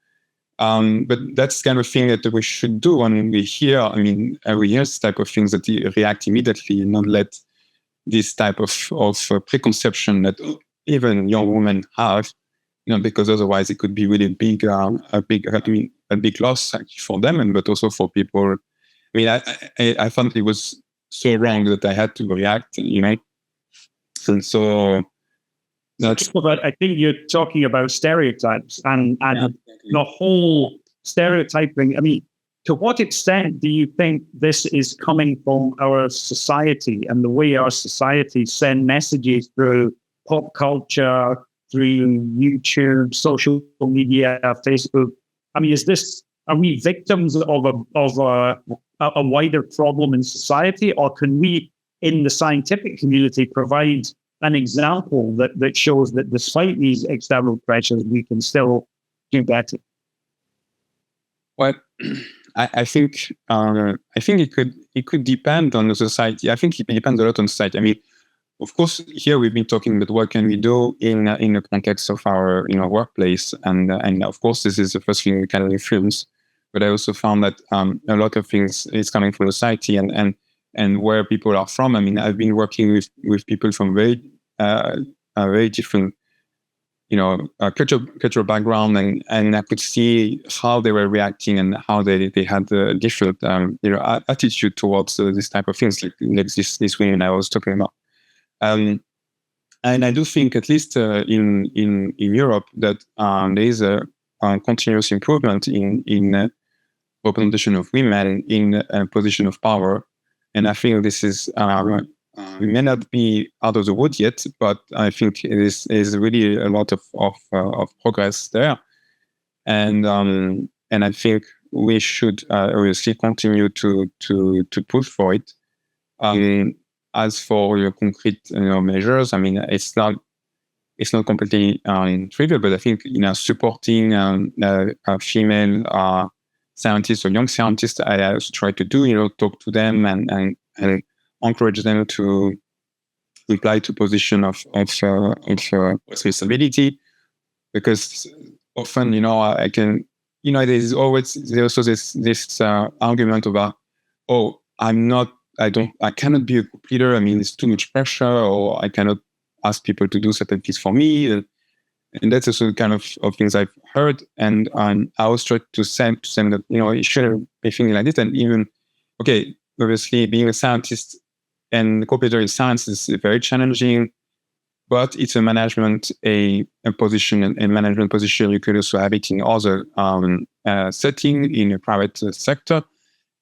but that's kind of thing that we should do when we hear this type of things, that we react immediately and not let this type of preconception that even young women have, because otherwise it could be really a big loss actually for them, but also for people. I thought it was so wrong that I had to react, and so that's. But I think you're talking about stereotypes and the whole stereotyping. I mean, to what extent do you think this is coming from our society and the way our society send messages through pop culture, through YouTube, social media, Facebook? I mean, are we victims of a wider problem in society, or can we, in the scientific community, provide an example that shows that despite these external pressures, we can still do better? Well, I think it could depend on the society. I think it depends a lot on society. I mean, of course, here we've been talking about what can we do in the context of our workplace, and of course this is the first thing we can influence. But I also found that a lot of things is coming from society and where people are from. I mean, I've been working with people from very different cultural background, and I could see how they were reacting and how they had a different attitude towards this type of things, like this women I was talking about. And I do think, at least in Europe, that there is a continuous improvement in representation of women in a position of power, and I think this is we may not be out of the wood yet, but I think it is really a lot of progress there, and I think we should obviously continue to push for it. As for your concrete measures, I mean, it's not completely trivial, but I think supporting female scientists or young scientists, I also try to do talk to them and encourage them to apply to position of responsibility, because often I can there's also this argument about, oh, I cannot be a group leader. I mean, it's too much pressure, or I cannot ask people to do certain things for me. And that's also kind of things I've heard. And I always try to say that, it shouldn't be thinking like this. And even, okay, obviously being a scientist and co-leader in science is very challenging, but it's a management, a position, and management position. You could also have it in other setting in a private sector.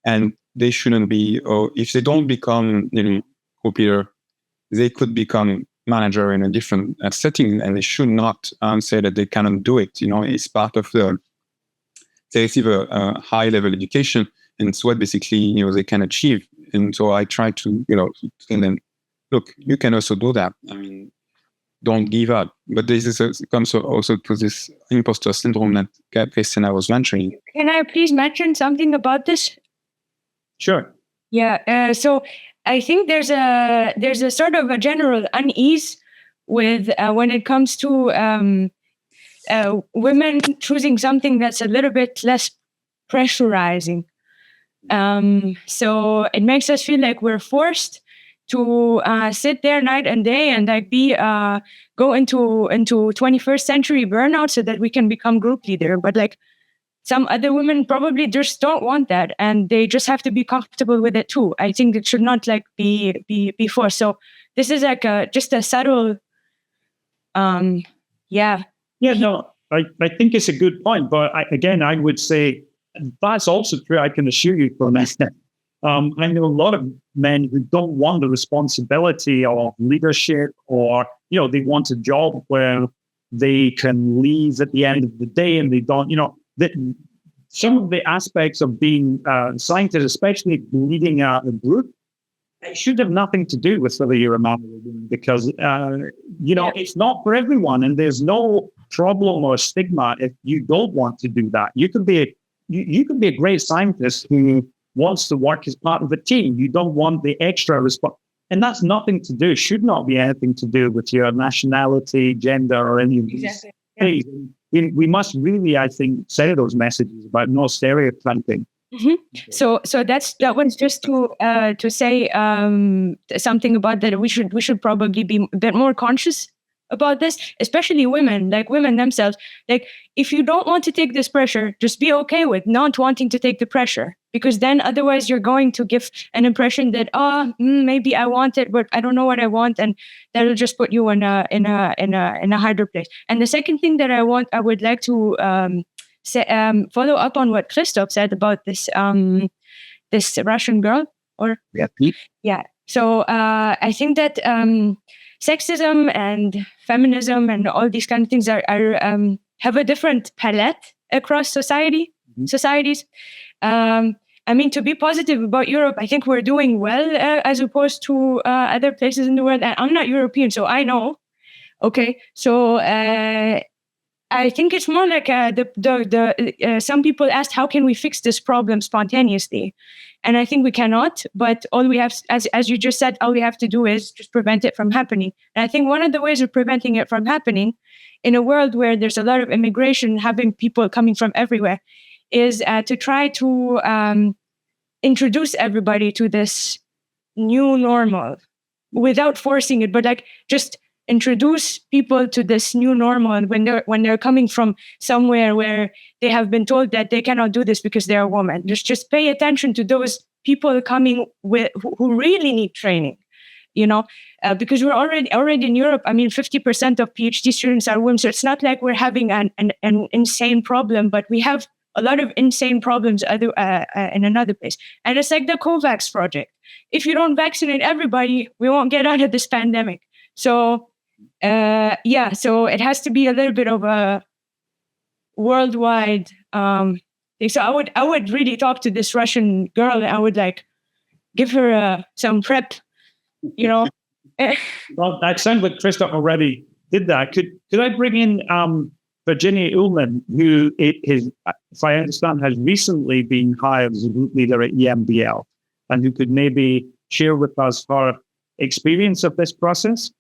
And they shouldn't be, or if they don't become co-leader, they could become manager in a different setting, and they should not say that they cannot do it. It's part of they receive a high level education, and it's what basically they can achieve. And so I try to tell them, look, you can also do that. I mean, don't give up. But this comes also to this imposter syndrome that Kristina was mentioning. Can I please mention something about this? Sure. Yeah. So I think there's a sort of a general unease with when it comes to women choosing something that's a little bit less pressurizing. So it makes us feel like we're forced to sit there night and day and go into 21st century burnout so that we can become group leader. But some other women probably just don't want that, and they just have to be comfortable with it too. I think it should not be forced. So this is just a subtle, Yeah, no, I think it's a good point, but I would say that's also true. I can assure you from that. I know a lot of men who don't want the responsibility of leadership, or they want a job where they can leave at the end of the day, and they don't. Some of the aspects of being a scientist, especially leading a group, it should have nothing to do with whether you're a man or a woman, because it's not for everyone, and there's no problem or stigma if you don't want to do that. You could be a great scientist who wants to work as part of a team. You don't want the extra response. And that's nothing to do, should not be anything to do with your nationality, gender, or any of these things. We must really, I think, say those messages about no stereotyping. So that was just to say something about that. We should probably be a bit more conscious about this, especially women, like women themselves. Like, if you don't want to take this pressure, just be okay with not wanting to take the pressure, because then otherwise you're going to give an impression that maybe I want it, but I don't know what I want, and that'll just put you in a harder place. And the second thing that I would like to follow up on what Christoph said about this this Russian girl, or yeah. So I think that sexism and feminism and all these kind of things are have a different palette across societies. I mean, to be positive about Europe, I think we're doing well as opposed to other places in the world. And I'm not European, so I know. Okay, so I think it's more like some people asked, how can we fix this problem spontaneously? And I think we cannot, but all we have, as you just said, all we have to do is just prevent it from happening. And I think one of the ways of preventing it from happening in a world where there's a lot of immigration, having people coming from everywhere, is to try to introduce everybody to this new normal without forcing it, but like just introduce people to this new normal when they're coming from somewhere where they have been told that they cannot do this because they're a woman. Just pay attention to those people coming who really need training, because we're already in Europe. I mean, 50% of PhD students are women, so it's not like we're having an insane problem, but we have a lot of insane problems in another place. And it's like the COVAX project. If you don't vaccinate everybody, we won't get out of this pandemic. So so it has to be a little bit of a worldwide thing. So I would really talk to this Russian girl, and I would give her some prep, Well, that sounds like Christoph already did that. Could I bring in Virginia Ullman, who if I understand, has recently been hired as a group leader at EMBL, and who could maybe share with us her experience of this process?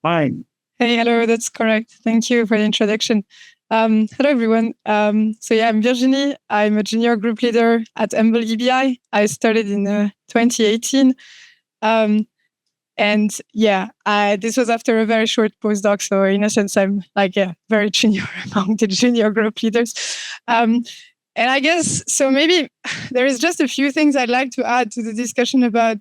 Fine. Hey, hello, that's correct. Thank you for the introduction. Hello, everyone. I'm Virginie. I'm a junior group leader at EMBL-EBI. I started in 2018. This was after a very short postdoc. So in a sense, I'm very junior among the junior group leaders. And I guess, so maybe there is just a few things I'd like to add to the discussion about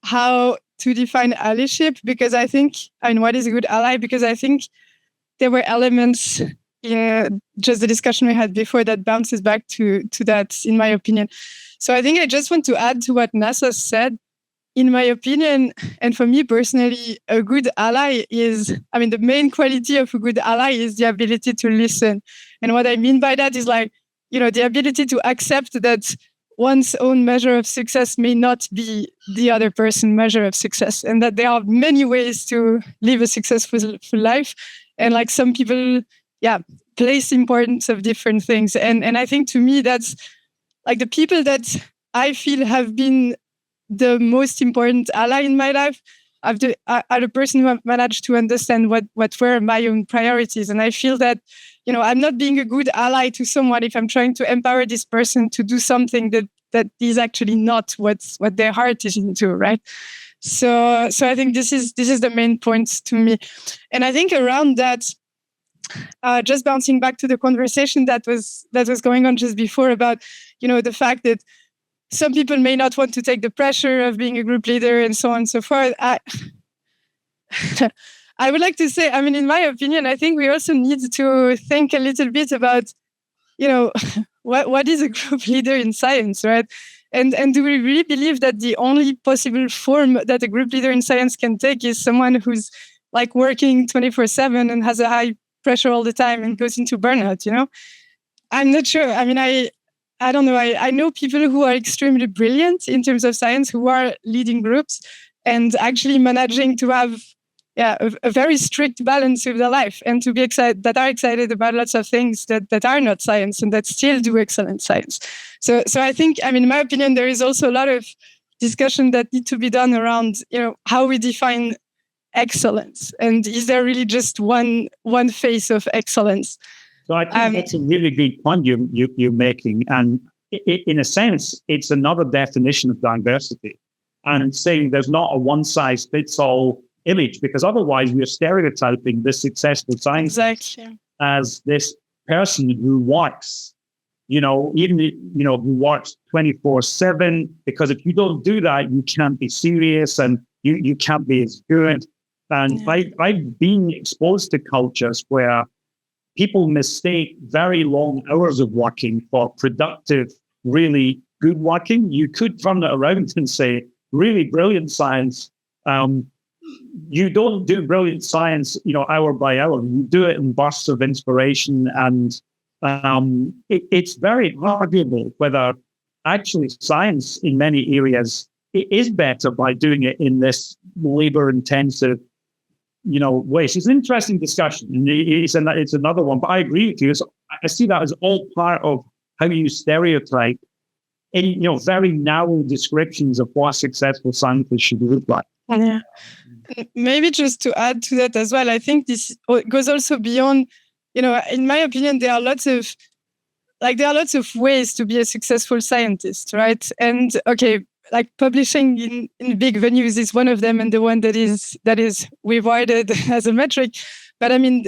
how to define allyship, because I think, what is a good ally? Because I think there were elements in just the discussion we had before that bounces back to that, in my opinion. So I think I just want to add to what Nasa said. In my opinion, and for me personally, a good ally is, the main quality of a good ally is the ability to listen. And what I mean by that is the ability to accept that one's own measure of success may not be the other person's measure of success, and that there are many ways to live a successful life. And some people, place importance of different things. And I think to me, that's the people that I feel have been the most important ally in my life are the person who have managed to understand what were my own priorities. And I feel that, I'm not being a good ally to someone if I'm trying to empower this person to do something that is actually not what their heart is into, right? So I think this is the main point to me. And I think around that, just bouncing back to the conversation that was going on just before about, the fact that some people may not want to take the pressure of being a group leader and so on and so forth. I would like to say, in my opinion, I think we also need to think a little bit about, what is a group leader in science, right? And do we really believe that the only possible form that a group leader in science can take is someone who's working 24/7 and has a high pressure all the time and goes into burnout, I'm not sure. I don't know. I know people who are extremely brilliant in terms of science who are leading groups and actually managing to have a very strict balance with their life and to be excited, that are excited about lots of things that are not science and that still do excellent science. So I think, in my opinion, there is also a lot of discussion that need to be done around, how we define excellence, and is there really just one face of excellence? So I think that's a really good point you're making, and in a sense, it's another definition of diversity, and saying there's not a one-size-fits-all image, because otherwise we're stereotyping the successful scientist as this person who works, who works 24/7, because if you don't do that, you can't be serious and you can't be as good. And I've been exposed to cultures where people mistake very long hours of working for productive, really good working. You could turn it around and say, really brilliant science. You don't do brilliant science, hour by hour. You do it in bursts of inspiration, and it's very arguable whether actually science in many areas is better by doing it in this labor-intensive way. So it's an interesting discussion, and it's another one. But I agree with you. I see that as all part of how you stereotype in very narrow descriptions of what a successful scientist should look like. Yeah. Maybe just to add to that as well, I think this goes also beyond. In my opinion, there are lots of ways to be a successful scientist, right? And publishing in big venues is one of them, and the one that is rewarded as a metric. But I mean,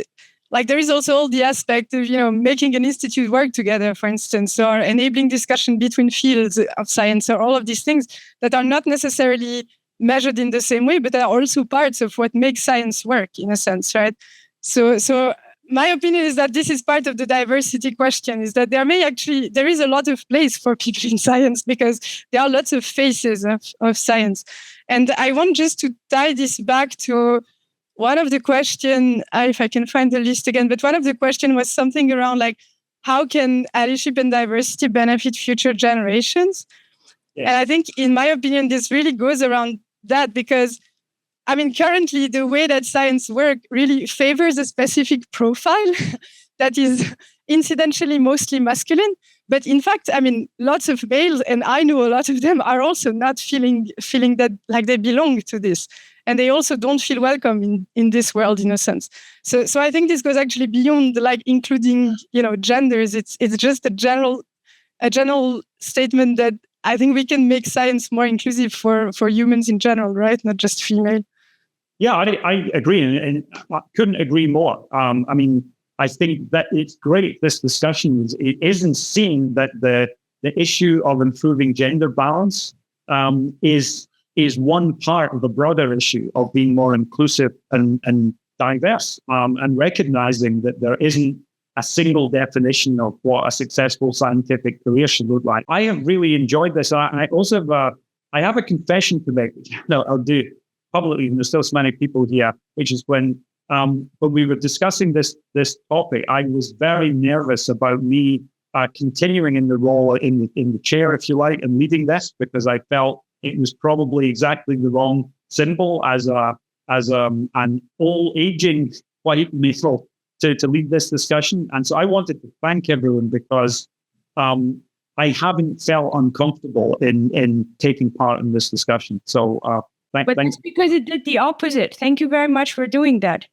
there is also all the aspect of making an institute work together, for instance, or enabling discussion between fields of science, or all of these things that are not necessarily measured in the same way, but are also parts of what makes science work, in a sense, right? So my opinion is that this is part of the diversity question, is that there is a lot of place for people in science, because there are lots of faces of science. And I want just to tie this back to one of the questions, if I can find the list again, but one of the questions was something around how can allyship and diversity benefit future generations? Yeah. And I think, in my opinion, this really goes around that, because currently the way that science works really favors a specific profile that is incidentally mostly masculine. But in fact, lots of males, and I know a lot of them, are also not feeling that they belong to this. And they also don't feel welcome in this world, in a sense. So I think this goes actually beyond including, genders. It's just a general statement that I think we can make science more inclusive for humans in general, right? Not just female. Yeah, I agree, and I couldn't agree more. I think that it's great, this discussion isn't seeing that the issue of improving gender balance is one part of the broader issue of being more inclusive and diverse, and recognizing that there isn't a single definition of what a successful scientific career should look like. I have really enjoyed this. I also have a confession to make. No, I'll do publicly, and there's still so many people here, which is when we were discussing this topic, I was very nervous about me continuing in the role in the chair, if you like, and leading this, because I felt it was probably exactly the wrong symbol as an old aging white male to lead this discussion. And so I wanted to thank everyone, because I haven't felt uncomfortable in taking part in this discussion. So but thanks. that's because it did the opposite. Thank you very much for doing that.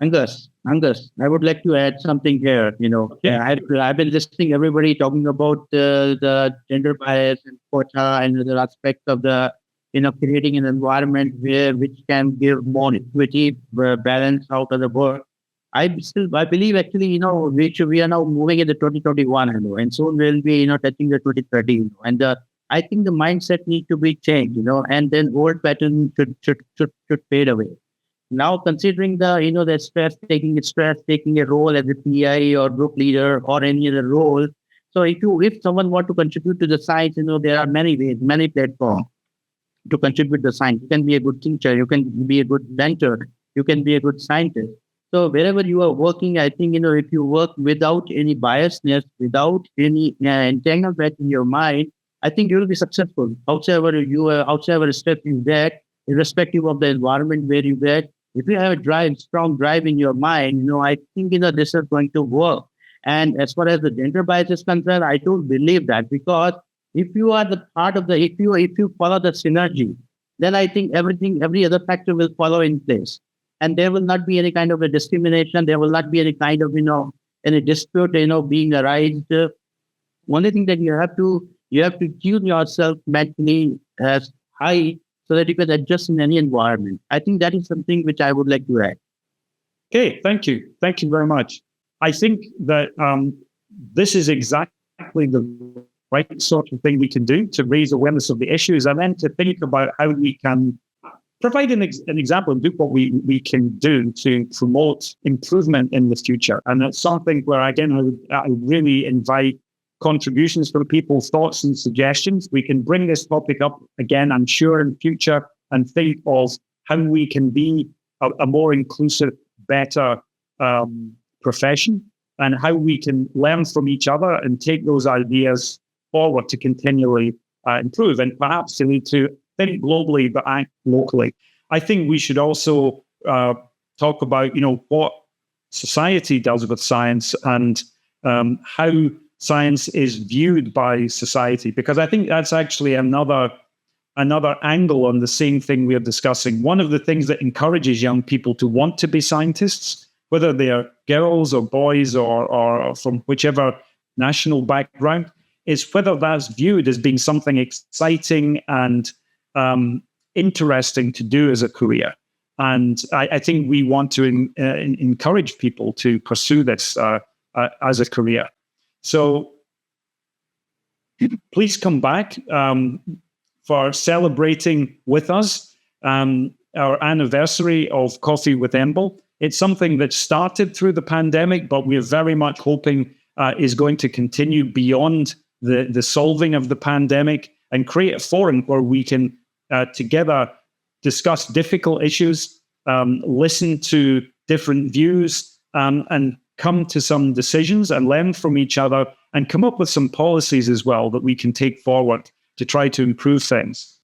Angus, I would like to add something here. I've been listening everybody talking about the gender bias and quota and other aspects of the creating an environment which can give more equity, balance out of the work. I believe actually, we are now moving into 2021, and soon we'll be, touching the 2030, and I think the mindset needs to be changed, and then old patterns should fade away. Now, considering the stress, taking a role as a PI or group leader or any other role. So if someone want to contribute to the science, there are many ways, many platforms to contribute to science. You can be a good teacher, you can be a good mentor, you can be a good scientist. So wherever you are working, I think, if you work without any biasness, without any entanglement in your mind, I think you will be successful. However step you get, irrespective of the environment where you get, if you have a strong drive in your mind, I think, this is going to work. And as far as the gender bias is concerned, I don't believe that, because if you are the part of if you follow the synergy, then I think every other factor will follow in place. And there will not be any kind of a discrimination. There will not be any kind of, any dispute, being arised. Only thing that you have to tune yourself mentally as high so that you can adjust in any environment. I think that is something which I would like to add. Okay, thank you. Thank you very much. I think that this is exactly the right sort of thing we can do to raise awareness of the issues, and then to think about how we can provide an example and do what we can do to promote improvement in the future. And that's something where, again, I would really invite contributions from people, thoughts and suggestions. We can bring this topic up again, I'm sure, in the future, and think of how we can be a more inclusive, better profession, and how we can learn from each other and take those ideas forward to continually improve, and perhaps to think globally but act locally. I think we should also talk about, what society does with science and how science is viewed by society, because I think that's actually another angle on the same thing we're discussing. One of the things that encourages young people to want to be scientists, whether they are girls or boys or from whichever national background, is whether that's viewed as being something exciting and interesting to do as a career. And I think we want to encourage people to pursue this as a career. So please come back for celebrating with us our anniversary of Coffee with EMBL. It's something that started through the pandemic, but we're very much hoping is going to continue beyond the solving of the pandemic, and create a forum where we can together discuss difficult issues, listen to different views, and come to some decisions and learn from each other, and come up with some policies as well that we can take forward to try to improve things.